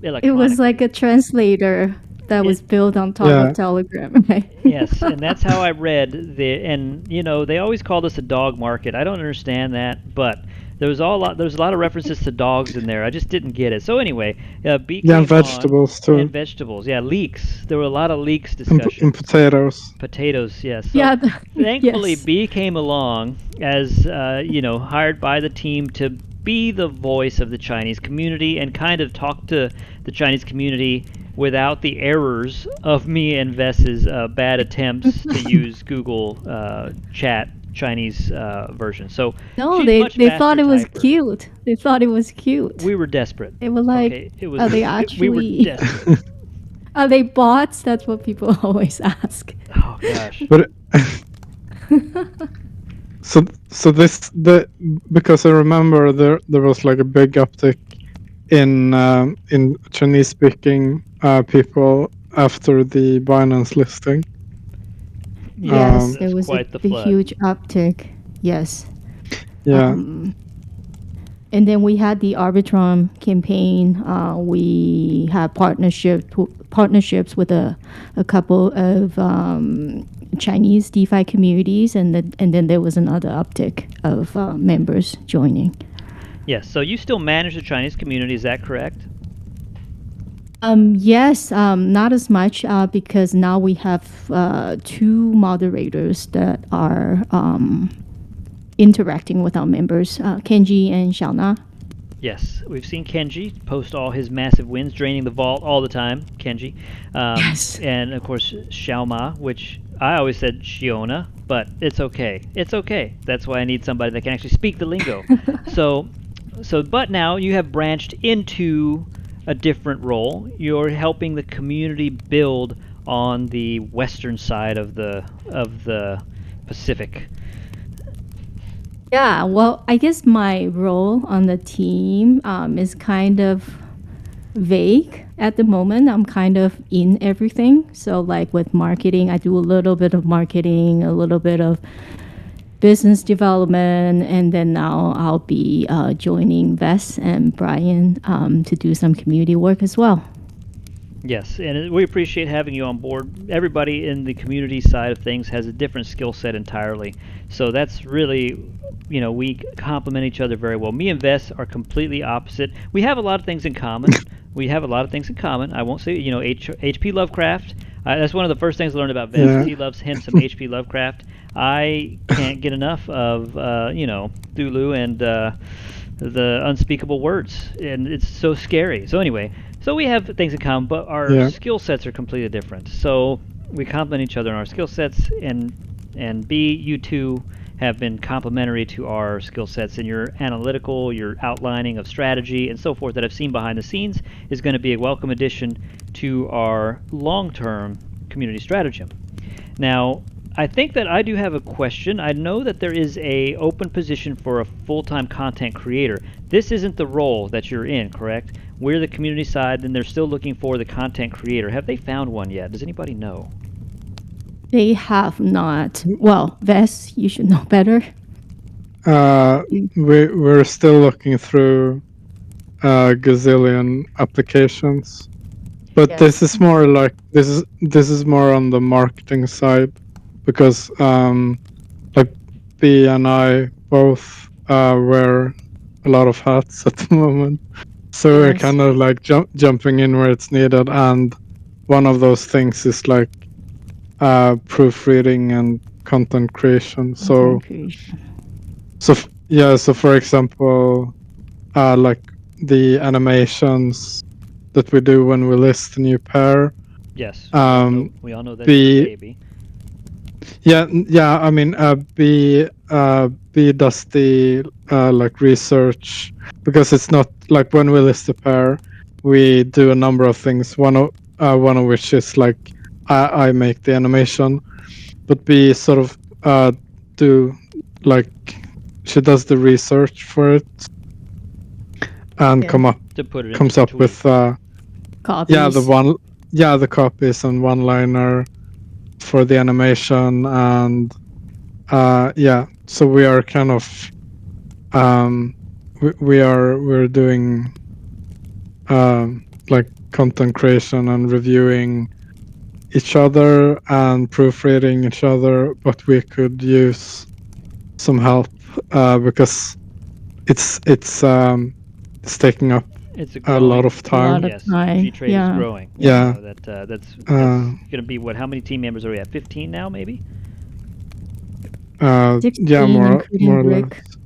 electronically. It was like a translator that was built on top of Telegram, right? Yes, and that's how I read and they always called us a dog market. I don't understand that, but there's a lot of references to dogs in there. I just didn't get it. So anyway, B came and vegetables too. And vegetables, yeah, leeks. There were a lot of leeks discussion. And potatoes. Potatoes, yes. So thankfully, B came along as hired by the team to be the voice of the Chinese community and kind of talk to the Chinese community without the errors of me and Vess's bad attempts to use Google Chat Chinese version. So No, she's they much they faster thought it was typer. cute. They thought it was cute. We were desperate. They were like, okay, it was. are they We were actually? desperate. Are they bots? That's what people always ask. Oh gosh. But so because I remember there was like a big uptick in Chinese speaking people after the Binance listing. Yes, That's there was quite the a flood. huge uptick. Yes. Yeah. And then we had the Arbitrum campaign. We had partnerships with a couple of Chinese DeFi communities, and then there was another uptick of members joining. Yes. So you still manage the Chinese community, is that correct? Yes, not as much because now we have 2 moderators that are interacting with our members, Kenji and Xiaona. Yes, we've seen Kenji post all his massive wins, draining the vault all the time. Kenji, Yes. and of course Xiaoma, which I always said Shiona, but it's okay. It's okay. That's why I need somebody that can actually speak the lingo. But now you have branched into a different role. You're helping the community build on the western side of the Pacific. Yeah, well, I guess my role on the team is kind of vague at the moment. I'm kind of in everything. So, like with marketing, I do a little bit of marketing, a little bit of business development, and then now I'll be joining Vess and Brian to do some community work as well. Yes, and we appreciate having you on board. Everybody in the community side of things has a different skill set entirely. So that's really, we complement each other very well. Me and Vess are completely opposite. We have a lot of things in common. I won't say, HP Lovecraft. That's one of the first things I learned about Vess. Yeah. He loves him some HP Lovecraft. I can't get enough of, Thulu and the unspeakable words, and it's so scary. So anyway, so we have things in common, but our skill sets are completely different. So we complement each other in our skill sets, and B, you two have been complementary to our skill sets, and your analytical, your outlining of strategy, and so forth that I've seen behind the scenes is going to be a welcome addition to our long-term community stratagem. Now, I think that I do have a question. I know that there is a open position for a full-time content creator. This isn't the role that you're in, correct? We're the community side, and they're still looking for the content creator. Have they found one yet? Does anybody know? They have not. Well, Vess, you should know better. We're still looking through a gazillion applications, but Yes. this is more like this is more on the marketing side, because like B and I both wear a lot of hats at the moment, so we're Yes. kind of like jumping in where it's needed, and one of those things is like proofreading and content creation. So for example, like the animations that we do when we list a new pair. Yes. We all know that's B- your baby. Yeah. I mean, B does the like research, because it's not like when we list a pair, we do a number of things. One of which is like I make the animation, but B sort of she does the research for it and To put it comes into up with Copies. the copies and one-liner for the animation, and so we are kind of we're doing like content creation and reviewing each other and proofreading each other, but we could use some help because it's taking up a lot of time. Yes, time. gTrade Yeah. is growing. Yeah. So that's going to be what? How many team members are we at? 15 now, maybe? 16, More including or Rick. less.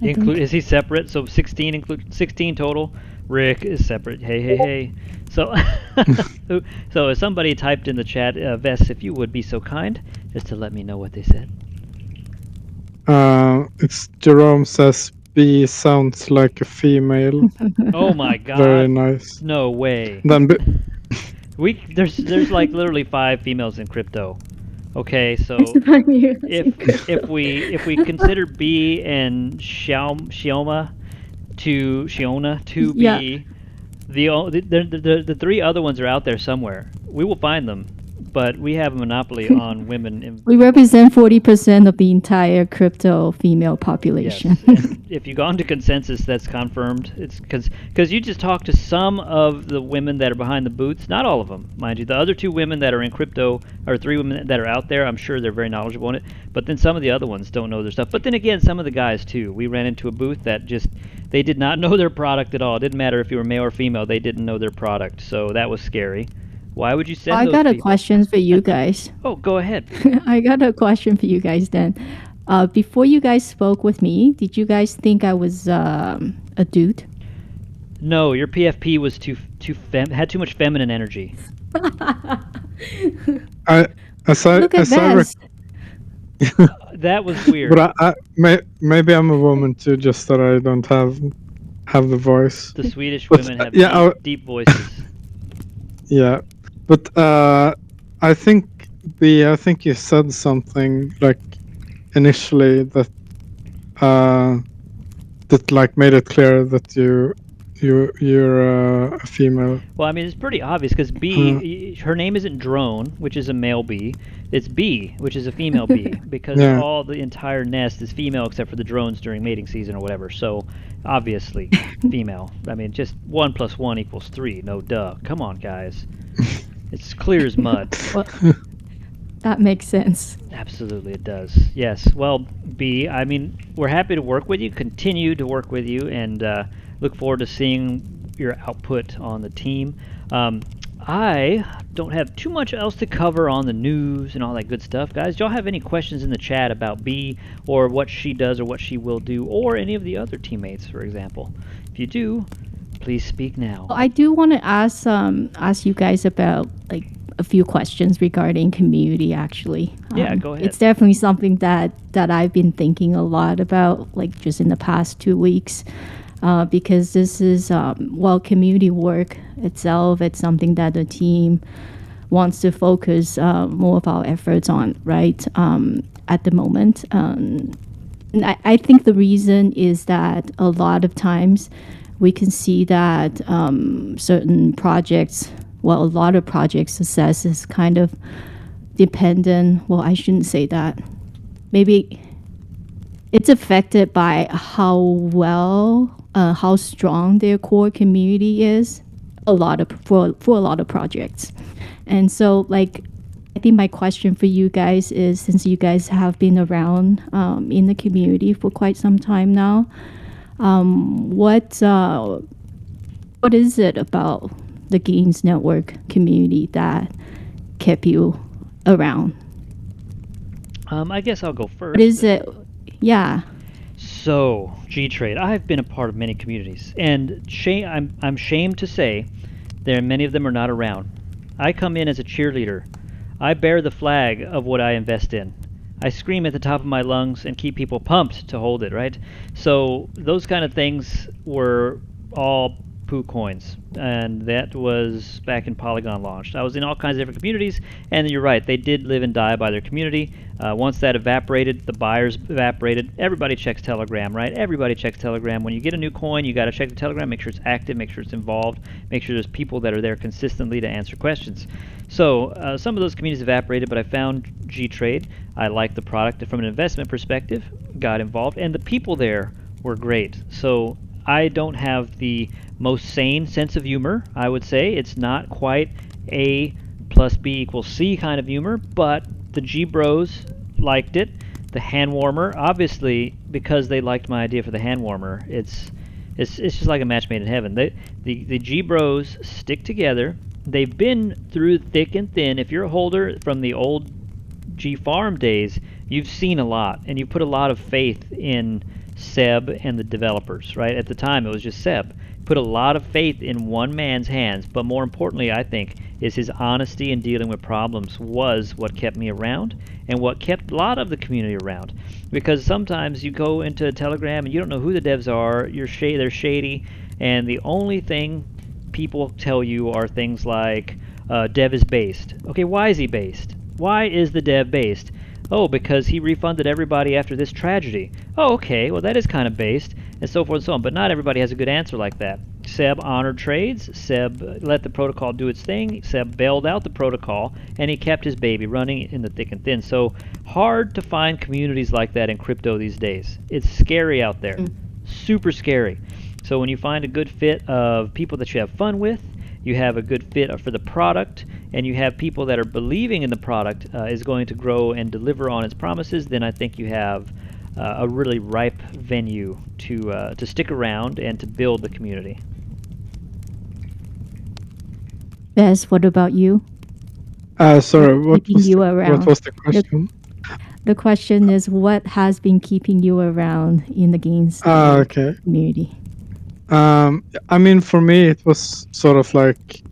Is he separate? So 16 include 16 total. Rick is separate. Hey. So, so if somebody typed in the chat, Vess, if you would be so kind, just to let me know what they said. It's Jerome says B sounds like a female. Oh my God! Very nice. No way. Then There's like literally 5 females in crypto. Okay, so if we consider B and Shiona to be the 3 other ones are out there somewhere. We will find them, but we have a monopoly on women. We represent 40% of the entire crypto female population. Yes. And if you go into consensus, that's confirmed. It's because you just talked to some of the women that are behind the booths, not all of them, mind you. The other 2 women that are in crypto, or 3 women that are out there, I'm sure they're very knowledgeable in it. But then some of the other ones don't know their stuff. But then again, some of the guys too. We ran into a booth that they did not know their product at all. It didn't matter if you were male or female, they didn't know their product. So that was scary. Why would you send I those got a people? question for you guys. Oh, go ahead. I got a question for you guys then. Before you guys spoke with me, did you guys think I was a dude? No, your PFP was had too much feminine energy. Look at that. That was weird. But maybe I'm a woman too, just that I don't have the voice. The Swedish women have deep voices. Yeah, but I think you said something like initially that like made it clear that you're a female. Well, I mean, it's pretty obvious because B, her name isn't Drone, which is a male bee. It's B, which is a female bee, because the entire nest is female except for the drones during mating season or whatever. So, obviously, female. I mean, just 1 + 1 = 3. No duh. Come on, guys. It's clear as mud. Well, that makes sense. Absolutely, it does. Yes. Well, B, I mean, we're happy to work with you, continue to work with you, and look forward to seeing your output on the team. I don't have too much else to cover on the news and all that good stuff. Guys, do y'all have any questions in the chat about B or what she does or what she will do, or any of the other teammates, for example? If you do, please speak now. I do want to ask you guys about like a few questions regarding community, actually. Yeah, go ahead. It's definitely something that I've been thinking a lot about, like just in the past 2 weeks. Because this is, community work itself, it's something that the team wants to focus more of our efforts on, right, at the moment. And I think the reason is that a lot of times we can see that certain projects, a lot of project success is kind of dependent, I shouldn't say that. Maybe it's affected by how strong their core community is for a lot of projects. And so, like, I think my question for you guys is, since you guys have been around in the community for quite some time now, what is it about the Gains Network community that kept you around? I guess I'll go first. What is it? Yeah. So, gTrade, I've been a part of many communities, and I'm ashamed to say that many of them are not around. I come in as a cheerleader. I bear the flag of what I invest in. I scream at the top of my lungs and keep people pumped to hold it, right? So those kind of things were all poo coins, and that was back in Polygon launched. I was in all kinds of different communities, and you're right, they did live and die by their community. Once that evaporated, the buyers evaporated. Everybody checks Telegram, right? Everybody checks Telegram. When you get a new coin, you got to check the Telegram, make sure it's active, make sure it's involved, make sure there's people that are there consistently to answer questions. So some of those communities evaporated, but I found gTrade. I liked the product from an investment perspective, got involved, and the people there were great. So I don't have the most sane sense of humor, I would say. It's not quite A plus B = C kind of humor, but the G-Bros liked it. The hand warmer, obviously, because they liked my idea for the hand warmer, it's just like a match made in heaven. The G-Bros stick together. They've been through thick and thin. If you're a holder from the old G-Farm days, you've seen a lot, and you put a lot of faith in Seb and the developers, right? At the time, it was just Seb. Put a lot of faith in one man's hands, but more importantly, I think, is his honesty in dealing with problems was what kept me around and what kept a lot of the community around. Because sometimes you go into Telegram and you don't know who the devs are, they're shady, and the only thing people tell you are things like dev is based. Okay, why is he based? Why is the dev based? Oh, because he refunded everybody after this tragedy. Oh, okay, well that is kind of based, and so forth and so on. But not everybody has a good answer like that. Seb honored trades, Seb let the protocol do its thing, Seb bailed out the protocol, and he kept his baby running in the thick and thin. So hard to find communities like that in crypto these days. It's scary out there. Super scary. So when you find a good fit of people that you have fun with, you have a good fit for the product, and you have people that are believing in the product is going to grow and deliver on its promises, then I think you have a really ripe venue to stick around and to build the community. Bess, what about you? Sorry, what keeping you around? What was the question? The question is, what has been keeping you around in the games okay. community? I mean, for me, it was sort of like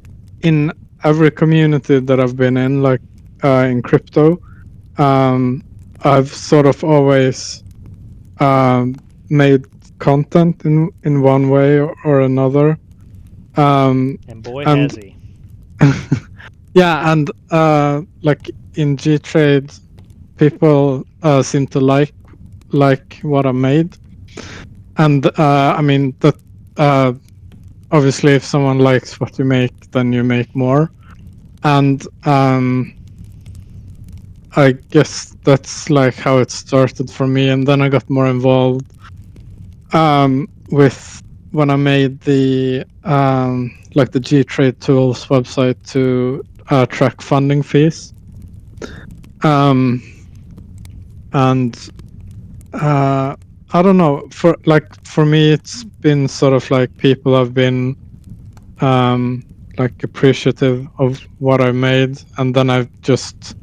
in every community that I've been in, like in crypto, I've sort of always made content in one way or another. And boy, has he. Yeah, and like in gTrade, people seem to like what I made, and I mean that obviously if someone likes what you make, then you make more, and I guess that's like how it started for me, and then I got more involved with when I made the like the gTrade tools website to track funding fees, and I don't know, for me it's been sort of like people have been like appreciative of what I made, and then I've just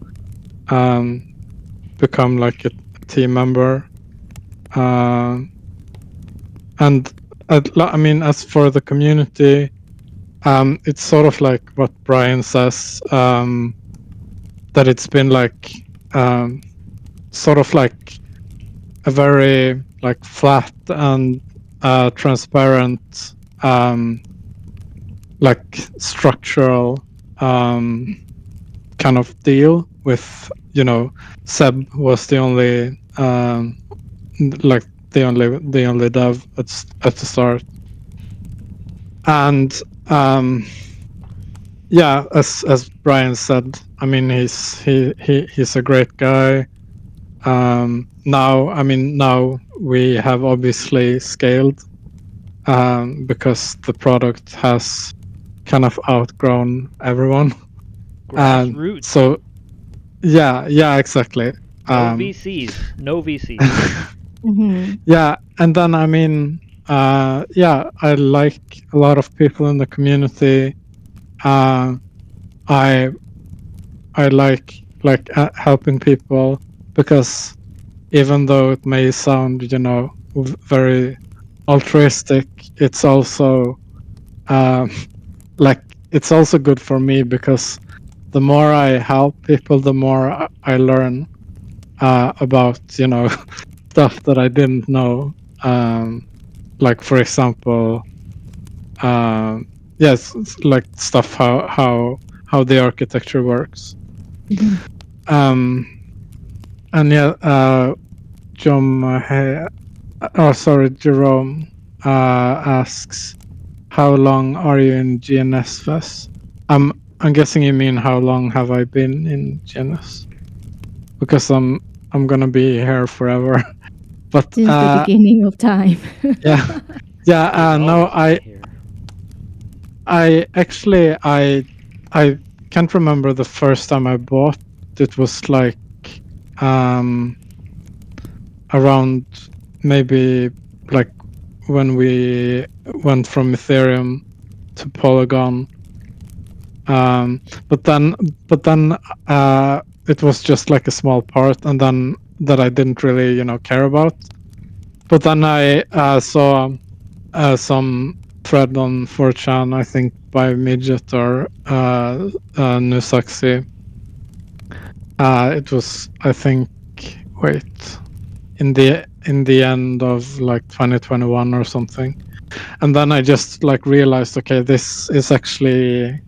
become like a team member, and I mean, as for the community, it's sort of like what Brian says, that it's been like sort of like a very like flat and transparent like structural kind of deal with, you know, Seb was the only like the only dev at the start, and yeah, as Brian said, I mean, he's a great guy. Now we have obviously scaled because the product has kind of outgrown everyone. Grassroots. So yeah, exactly. No VCs. Yeah, and then I mean, yeah, I like a lot of people in the community. I like helping people, because even though it may sound, you know, very altruistic, it's also like it's also good for me, because the more I help people, the more I learn about, you know, stuff that I didn't know. Like for example, yes, like stuff how the architecture works. And yeah, Jerome asks, how long are you in GNS, Ves? I'm guessing you mean how long have I been in GNS? Because I'm gonna be here forever. But since the beginning of time. yeah. No, I actually I can't remember the first time I bought. It was like around maybe like when we went from Ethereum to Polygon. But then it was just like a small part, and then that I didn't really, you know, care about. but then I saw some thread on 4chan, I think by Midget or Nusaxi. It was, I think, wait, in the end of like 2021 or something, and then I just like realized, okay, this is actually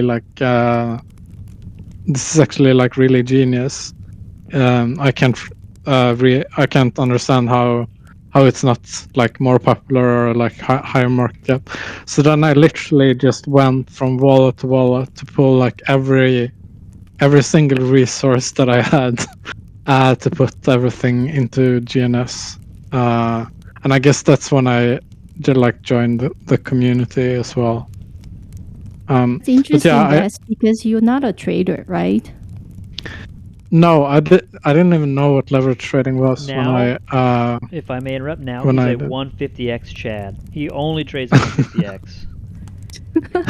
like really genius. I can't understand how it's not like more popular or like higher market cap. So then I literally just went from wallet to wallet to pull like every single resource that I had to put everything into GNS. And I guess that's when I did like join the community as well. It's interesting, Wes, because you're not a trader, right? No, I didn't even know what leverage trading was Now, when I. If I may interrupt, now when he's I a did. 150x Chad. He only trades 150x.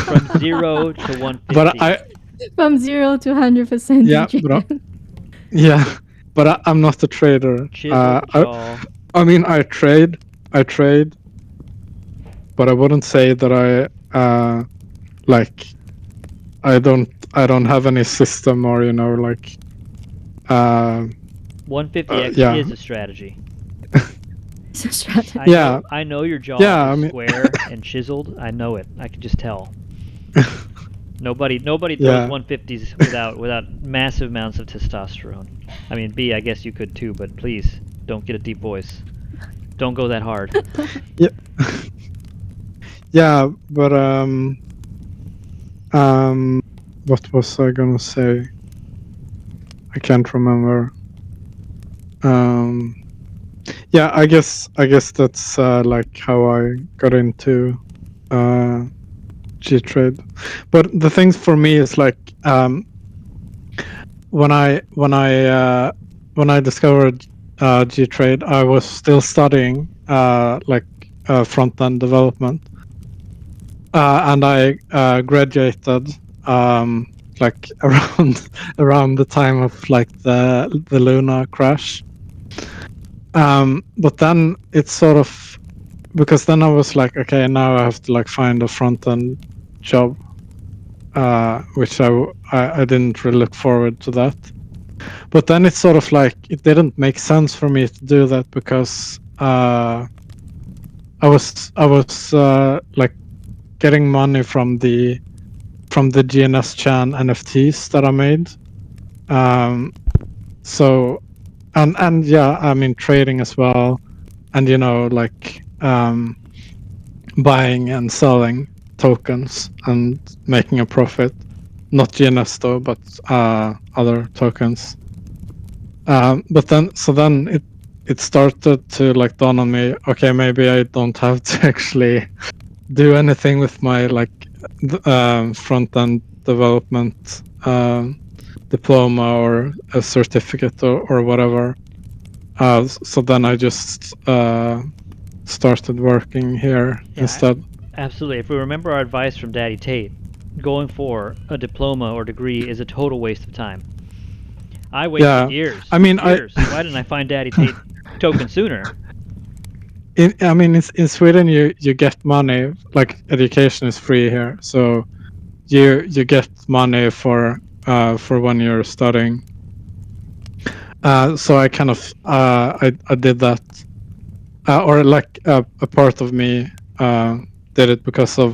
From 0 to 150. But from 0 to 100%. Yeah, but I'm not a trader. I mean, I trade, but I wouldn't say that I like I don't have any system or like 150x is a strategy. It's a strategy. I know your jaw is square and chiseled. I know it. I can just tell. Nobody throws 150s without massive amounts of testosterone. I mean, B, I guess you could too, but please don't get a deep voice. Don't go that hard. Yeah. Yeah, but what was I gonna say? I can't remember. Yeah, I guess that's like how I got into gTrade. But the things for me is like when I discovered gTrade, I was still studying like front end development, and I graduated like around the time of like the Luna crash. But then it's sort of, because then I was like, okay, now I have to like find a front end job, which I didn't really look forward to that. But then it's sort of like it didn't make sense for me to do that because I was like getting money from the GNS Chan NFTs that I made. So and yeah, I mean trading as well, and like buying and selling tokens and making a profit. Not GNS though, but other tokens. But then it started to like dawn on me, okay, maybe I don't have to actually do anything with my like front end development diploma or a certificate or whatever. So then I just started working here instead. Absolutely. If we remember our advice from Daddy Tate, going for a diploma or degree is a total waste of time. I wasted years. I mean, years. Why didn't I find Daddy Tate token sooner? In Sweden, you get money. Like education is free here, so you get money for when you're studying. So I kind of I did that, or like a part of me did it because I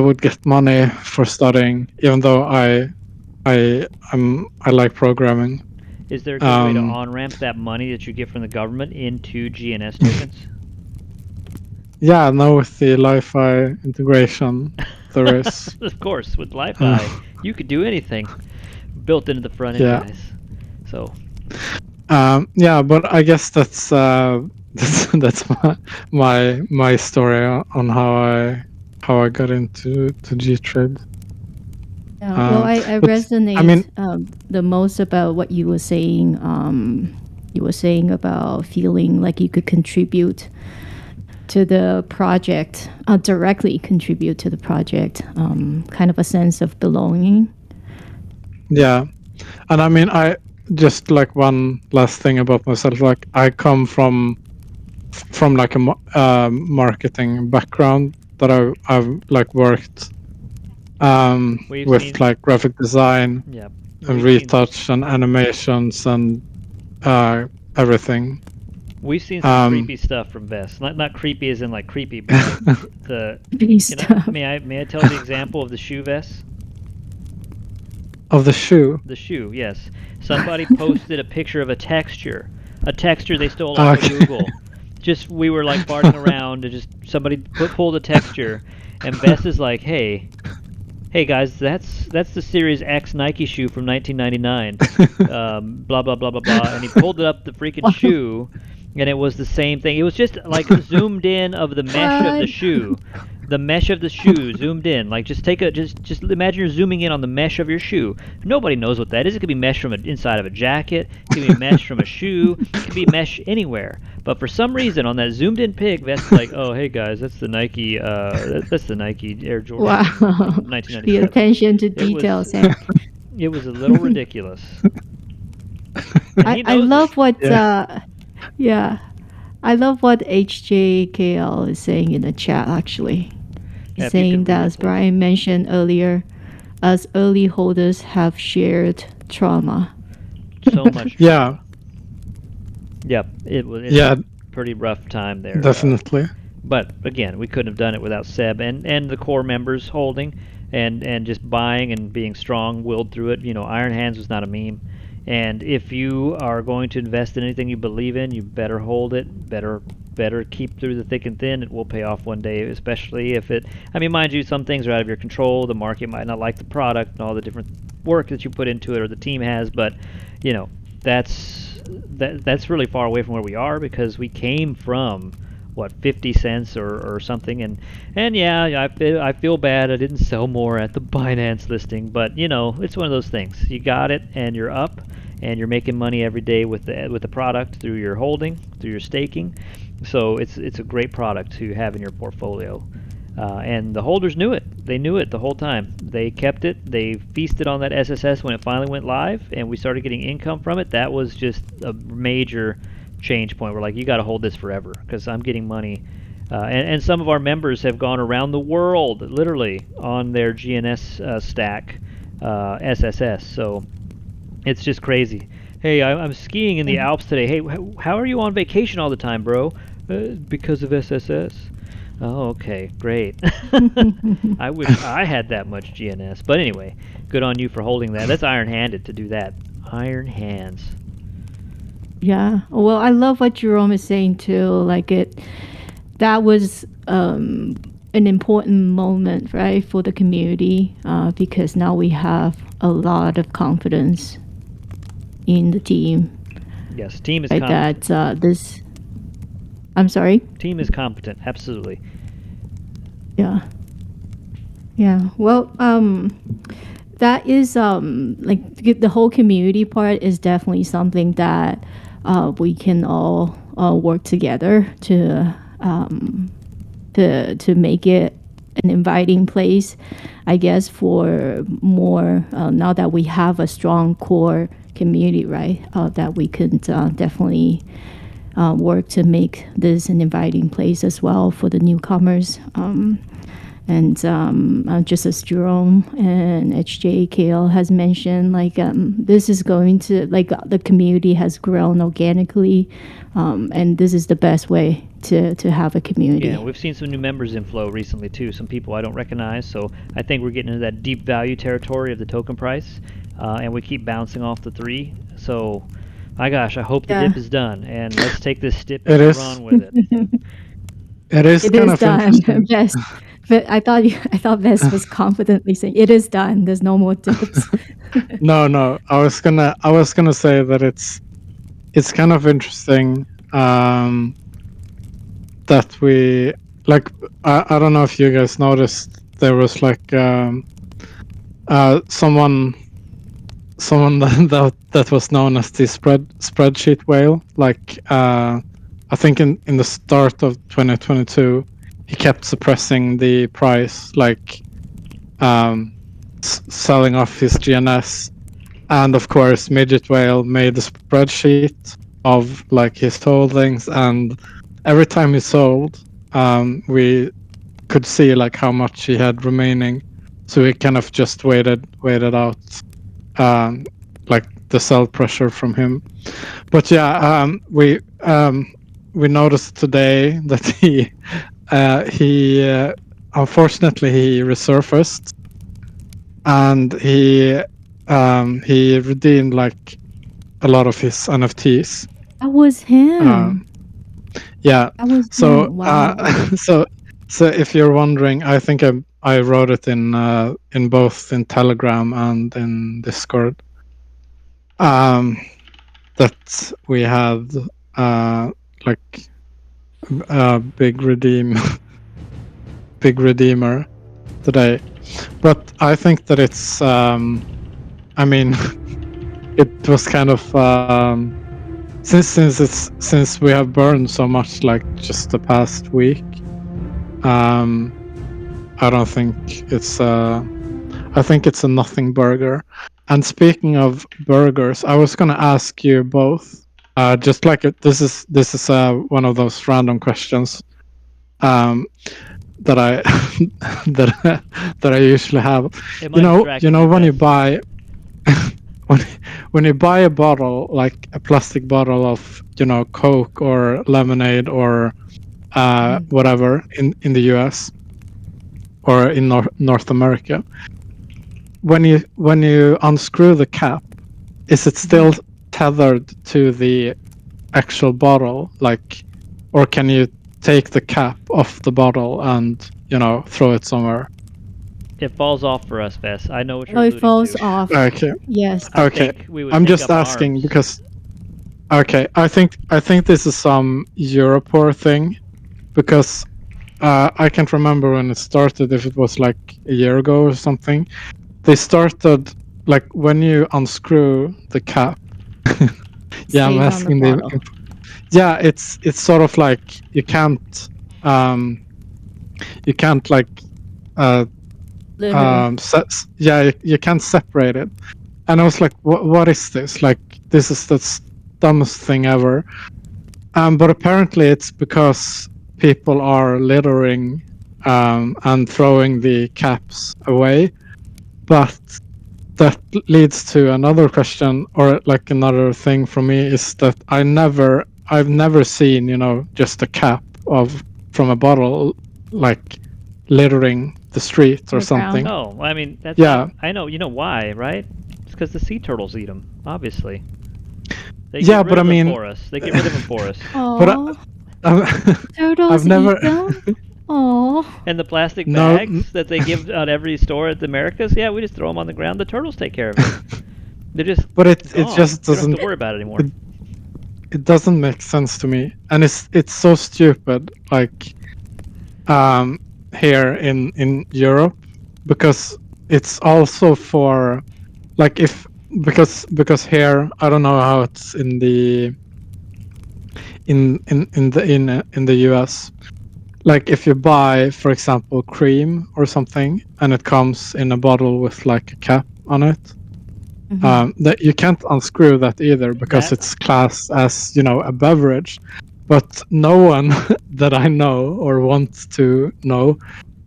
would get money for studying, even though I like programming. Is there a good way to on-ramp that money that you get from the government into GNS tokens? Yeah, now with the Li-Fi integration, there is. Of course, with Li-Fi, you could do anything built into the front end, guys. So. Yeah, but I guess that's my story on how I got into gTrade. Yeah, well, I resonate the most about what you were saying. You were saying about feeling like you could contribute to the project, directly contribute to the project, kind of a sense of belonging. Yeah, and I mean, just like one last thing about myself. Like I come from like a marketing background that I've like worked with like graphic design and retouch and animations and everything. We've seen some creepy stuff from Vest. Not creepy as in like creepy, but like may I tell the example of the shoe Vest? Of the shoe? The shoe, yes. Somebody posted a picture of a texture they stole off of Google. Just we were like farting around and just somebody pulled a texture, and Vest is like, hey guys, that's the Series X Nike shoe from 1999. Blah blah blah blah blah, and he pulled it up the freaking shoe, and it was the same thing. It was just like zoomed in of the mesh of the shoe. The mesh of the shoe zoomed in. Like just imagine you're zooming in on the mesh of your shoe. Nobody knows what that is. It could be mesh from inside of a jacket. It could be mesh from a shoe. It could be mesh anywhere. But for some reason, on that zoomed in pic, that's like, oh hey guys, that's the Nike. That's the Nike Air Jordan. Wow. 1997. The attention to details. It was a little ridiculous. I love what. I love what HJKL is saying in the chat. Actually, he's saying that, as Brian mentioned earlier, us early holders have shared trauma. So much. Yeah. Yep. It was a pretty rough time there. Definitely. But again, we couldn't have done it without Seb and the core members holding and just buying and being strong-willed through it. You know, Iron Hands was not a meme. And if you are going to invest in anything you believe in, you better hold it. Better keep through the thick and thin. It will pay off one day, especially if it... I mean, mind you, some things are out of your control. The market might not like the product and all the different work that you put into it or the team has. But, you know, that's really far away from where we are because we came from... what, 50 cents or something, and yeah, I feel bad I didn't sell more at the Binance listing, but you know, it's one of those things. You got it and you're up and you're making money every day with the product through your holding, through your staking. So it's a great product to have in your portfolio. And the holders knew it. They knew it the whole time. They kept it. They feasted on that SSS when it finally went live and we started getting income from it. That was just a major change point. We're like, you got to hold this forever because I'm getting money. And some of our members have gone around the world, literally, on their GNS stack SSS. So it's just crazy. Hey, I'm skiing in the Alps today. Hey, how are you on vacation all the time, bro? Because of SSS. Oh, okay, great. I wish I had that much GNS. But anyway, good on you for holding that. That's iron-handed to do that. Iron hands. Yeah. Well, I love what Jerome is saying too. Like that was an important moment, right, for the community because now we have a lot of confidence in the team. Yes, team is competent. That I'm sorry? Team is competent, absolutely. Yeah. Yeah. Well, that is like the whole community part is definitely something that we can all work together to make it an inviting place, I guess, for more now that we have a strong core community, right? That we can definitely work to make this an inviting place as well for the newcomers. And just as Jerome and HJKL has mentioned, like this is going to, like the community has grown organically, and this is the best way to have a community. Yeah, we've seen some new members inflow recently too, some people I don't recognize, so I think we're getting into that deep value territory of the token price, and we keep bouncing off the 3, so my gosh, I hope the dip is done, and let's take this dip and run with it. It is done. Yes. But I thought Vest was confidently saying it is done. There's no more dips. No. I was gonna say that it's kind of interesting that we like. I don't know if you guys noticed there was like someone that was known as the spreadsheet whale. Like I think in the start of 2022. He kept suppressing the price, like selling off his GNS And of course, Midget Whale made a spreadsheet of like his holdings, and every time he sold, we could see like how much he had remaining. So we kind of just waited out like the sell pressure from him. But yeah, we noticed today that he unfortunately he resurfaced, and he redeemed like a lot of his NFTs. That was him. Yeah. That was So him. Wow. so if you're wondering, I think I wrote it in both in Telegram and in Discord. That we had like a big redeemer today, but I think that it's I mean it was kind of since we have burned so much like just the past week. I don't think it's I think it's a nothing burger. And speaking of burgers, I was gonna ask you both, just like this is one of those random questions that I that I usually have. It might distract You from know your when you bets. buy when you buy a bottle, like a plastic bottle of Coke or lemonade or whatever in the US or in North America, when you unscrew the cap, is it still tethered to the actual bottle, like, or can you take the cap off the bottle and throw it somewhere? It falls off for us, Vess. I know what you're Oh, it alluding falls to. off. Okay. Yes. I Okay. think we would I'm take just up asking arms. because I think this is some Europor thing, because I can't remember when it started, if it was like a year ago or something. They started like when you unscrew the cap. Yeah, I'm Stays on the asking bottle. yeah, it's sort of like you can't like Literally. you can't separate it. And I was like, what is this? Like, this is the dumbest thing ever. But apparently it's because people are littering and throwing the caps away. But that leads to another question, or like another thing for me, is that I've never seen just a cap from a bottle like littering the street or The ground. something. No, I mean that's Yeah. I know. You know why, right? It's because the sea turtles eat them. Obviously. They Yeah, get rid but of I them mean, for us. They get rid of them for us. Oh, turtles I've never. eat them. Oh. And the plastic No, bags that they give at every store at the Americas, yeah, we just throw them on the ground. The turtles take care of it. They're just but it gone. just We don't have doesn't. to worry about it anymore. It doesn't make sense to me, and it's so stupid. Like, here in Europe, because it's also for, like, if because here I don't know how it's in the in the US. Like, if you buy, for example, cream or something, and it comes in a bottle with like a cap on it, that you can't unscrew that either, because That- it's classed as a beverage. But no one that I know or want to know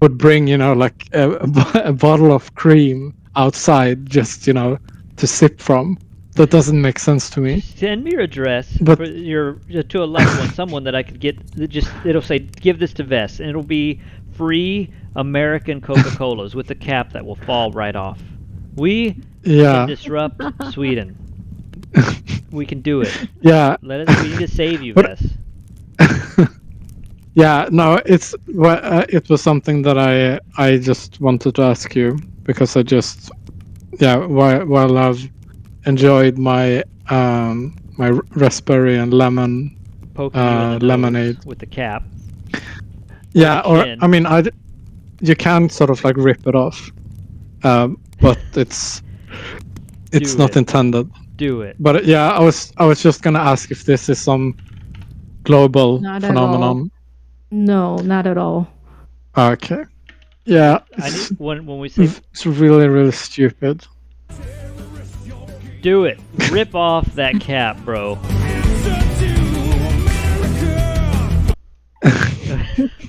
would bring like a bottle of cream outside just to sip from. That doesn't make sense to me. Send me your address But for your to a loved one, someone that I could get. Just it'll say give this to Vess, and it'll be free American Coca-Colas with the cap that will fall right off. We yeah, can disrupt Sweden. We can do it. yeah. Let us. We need to save you, But- Vess. Yeah, no, it was something that I just wanted to ask you, because I just while I've enjoyed my my raspberry and lemon Poking you in the nose lemonade. with the cap. Yeah, the or chin. I mean, you can sort of like rip it off, but it's Do not it. intended. Do it. But yeah, I was just gonna ask if this is some global Not at phenomenon. No, not at all. Okay. Yeah, I need when we say it's really stupid. Do it. Rip off that cap, bro.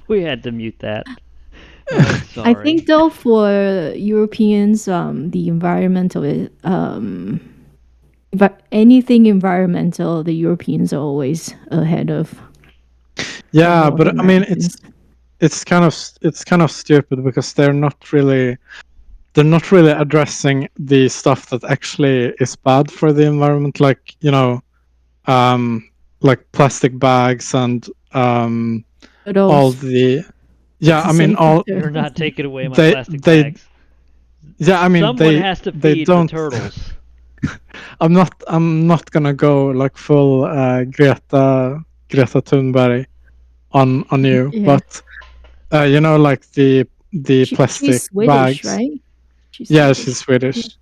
We had to mute that. Sorry. I think though for Europeans, the environmental, anything environmental, the Europeans are always ahead of. Yeah, all the but I mean, Americans. it's kind of stupid because they're not really addressing the stuff that actually is bad for the environment, like like plastic bags and all the I mean all You're not taking away my they plastic they bags. yeah I mean Someone has to they feed don't the turtles. I'm not gonna go like full Greta Thunberg on you, Yeah. but like the plastic She's Swedish, bags. right? She's Swedish. Swedish. Yeah.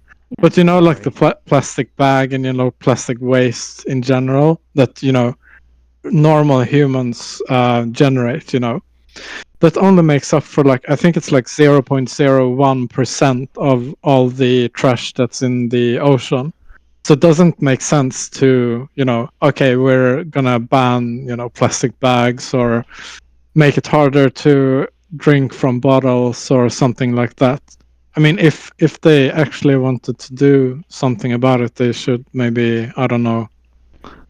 But like the plastic bag and plastic waste in general that normal humans generate, that only makes up for like I think it's like 0.01% of all the trash that's in the ocean. So it doesn't make sense to okay, we're gonna ban plastic bags or make it harder to drink from bottles or something like that. I mean, if they actually wanted to do something about it, they should maybe, I don't know.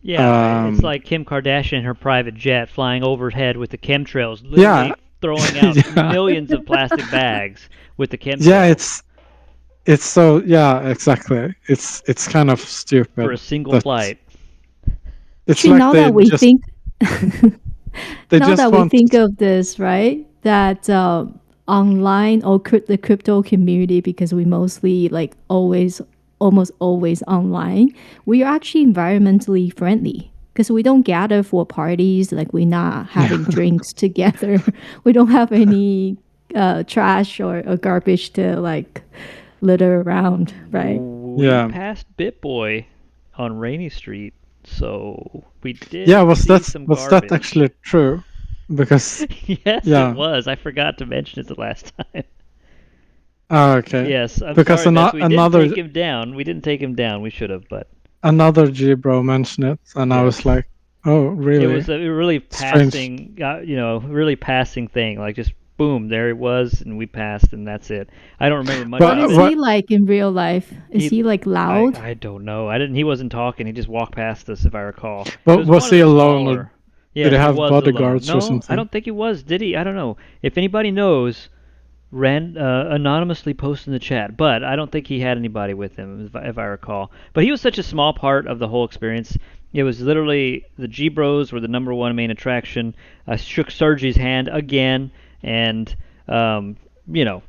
Yeah, it's like Kim Kardashian in her private jet flying overhead with the chemtrails, literally throwing out millions of plastic bags with the chemtrails. Yeah, it's so exactly. It's kind of stupid for a single flight. It's Actually, like now they that we just think, they now just that we want think of this, right? That online or the crypto community, because we mostly like almost always online, we are actually environmentally friendly because we don't gather for parties, like we're not having drinks together. We don't have any trash or garbage to like litter around, right? We passed BitBoy on Rainy Street, so we did. Yeah, was some that actually true? Because yes, it was. I forgot to mention it the last time. Oh, okay. Yes, I'm because sorry, we didn't take him down. We didn't take him down. We should have, but another G bro mentioned it, and I was like, "Oh, really?" It was a really passing, really passing thing. Like just boom, there it was, and we passed, and that's it. I don't remember much. What is he like in real life? Is he like loud? I don't know. He wasn't talking. He just walked past us, if I recall. But was he alone, or did he have bodyguards or something? I don't think he was. Did he? I don't know. If anybody knows, anonymously post in the chat. But I don't think he had anybody with him, if I recall. But he was such a small part of the whole experience. It was literally the G Bros were the number one main attraction. I shook Sergi's hand again, and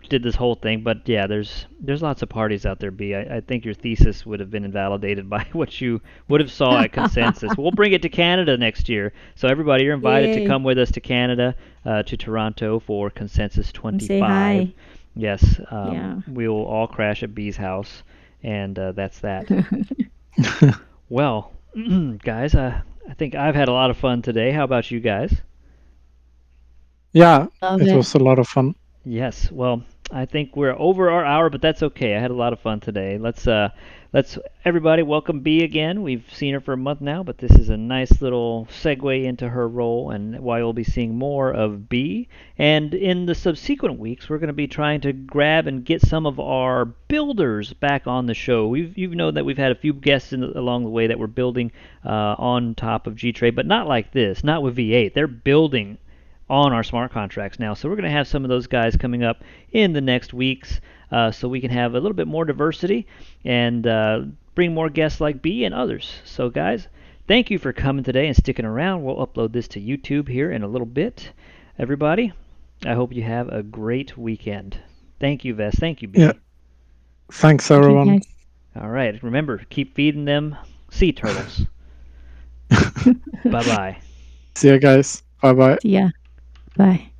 did this whole thing. But yeah, there's lots of parties out there. B. I think your thesis would have been invalidated by what you would have saw at Consensus. We'll bring it to Canada next year. So everybody, you're invited to come with us to Canada, to Toronto for Consensus 25. Say hi. Yes. We will all crash at B's house, and that's that. Well, guys, I think I've had a lot of fun today. How about you guys? Yeah, it was a lot of fun. Yes. Well, I think we're over our hour, but that's okay. I had a lot of fun today. Let's everybody welcome B again. We've seen her for a month now, but this is a nice little segue into her role and why you'll be seeing more of B. And in the subsequent weeks, we're going to be trying to grab and get some of our builders back on the show. You've known that we've had a few guests along the way that were building on top of gTrade, but not like this, not with V8. They're building on our smart contracts now. So we're going to have some of those guys coming up in the next weeks, so we can have a little bit more diversity and bring more guests like B and others. So guys, thank you for coming today and sticking around. We'll upload this to YouTube here in a little bit. Everybody, I hope you have a great weekend. Thank you, Vess. Thank you, B. Yeah. Thanks, everyone. All right. Remember, keep feeding them sea turtles. Bye-bye. See you guys. Bye-bye. See ya. Bye.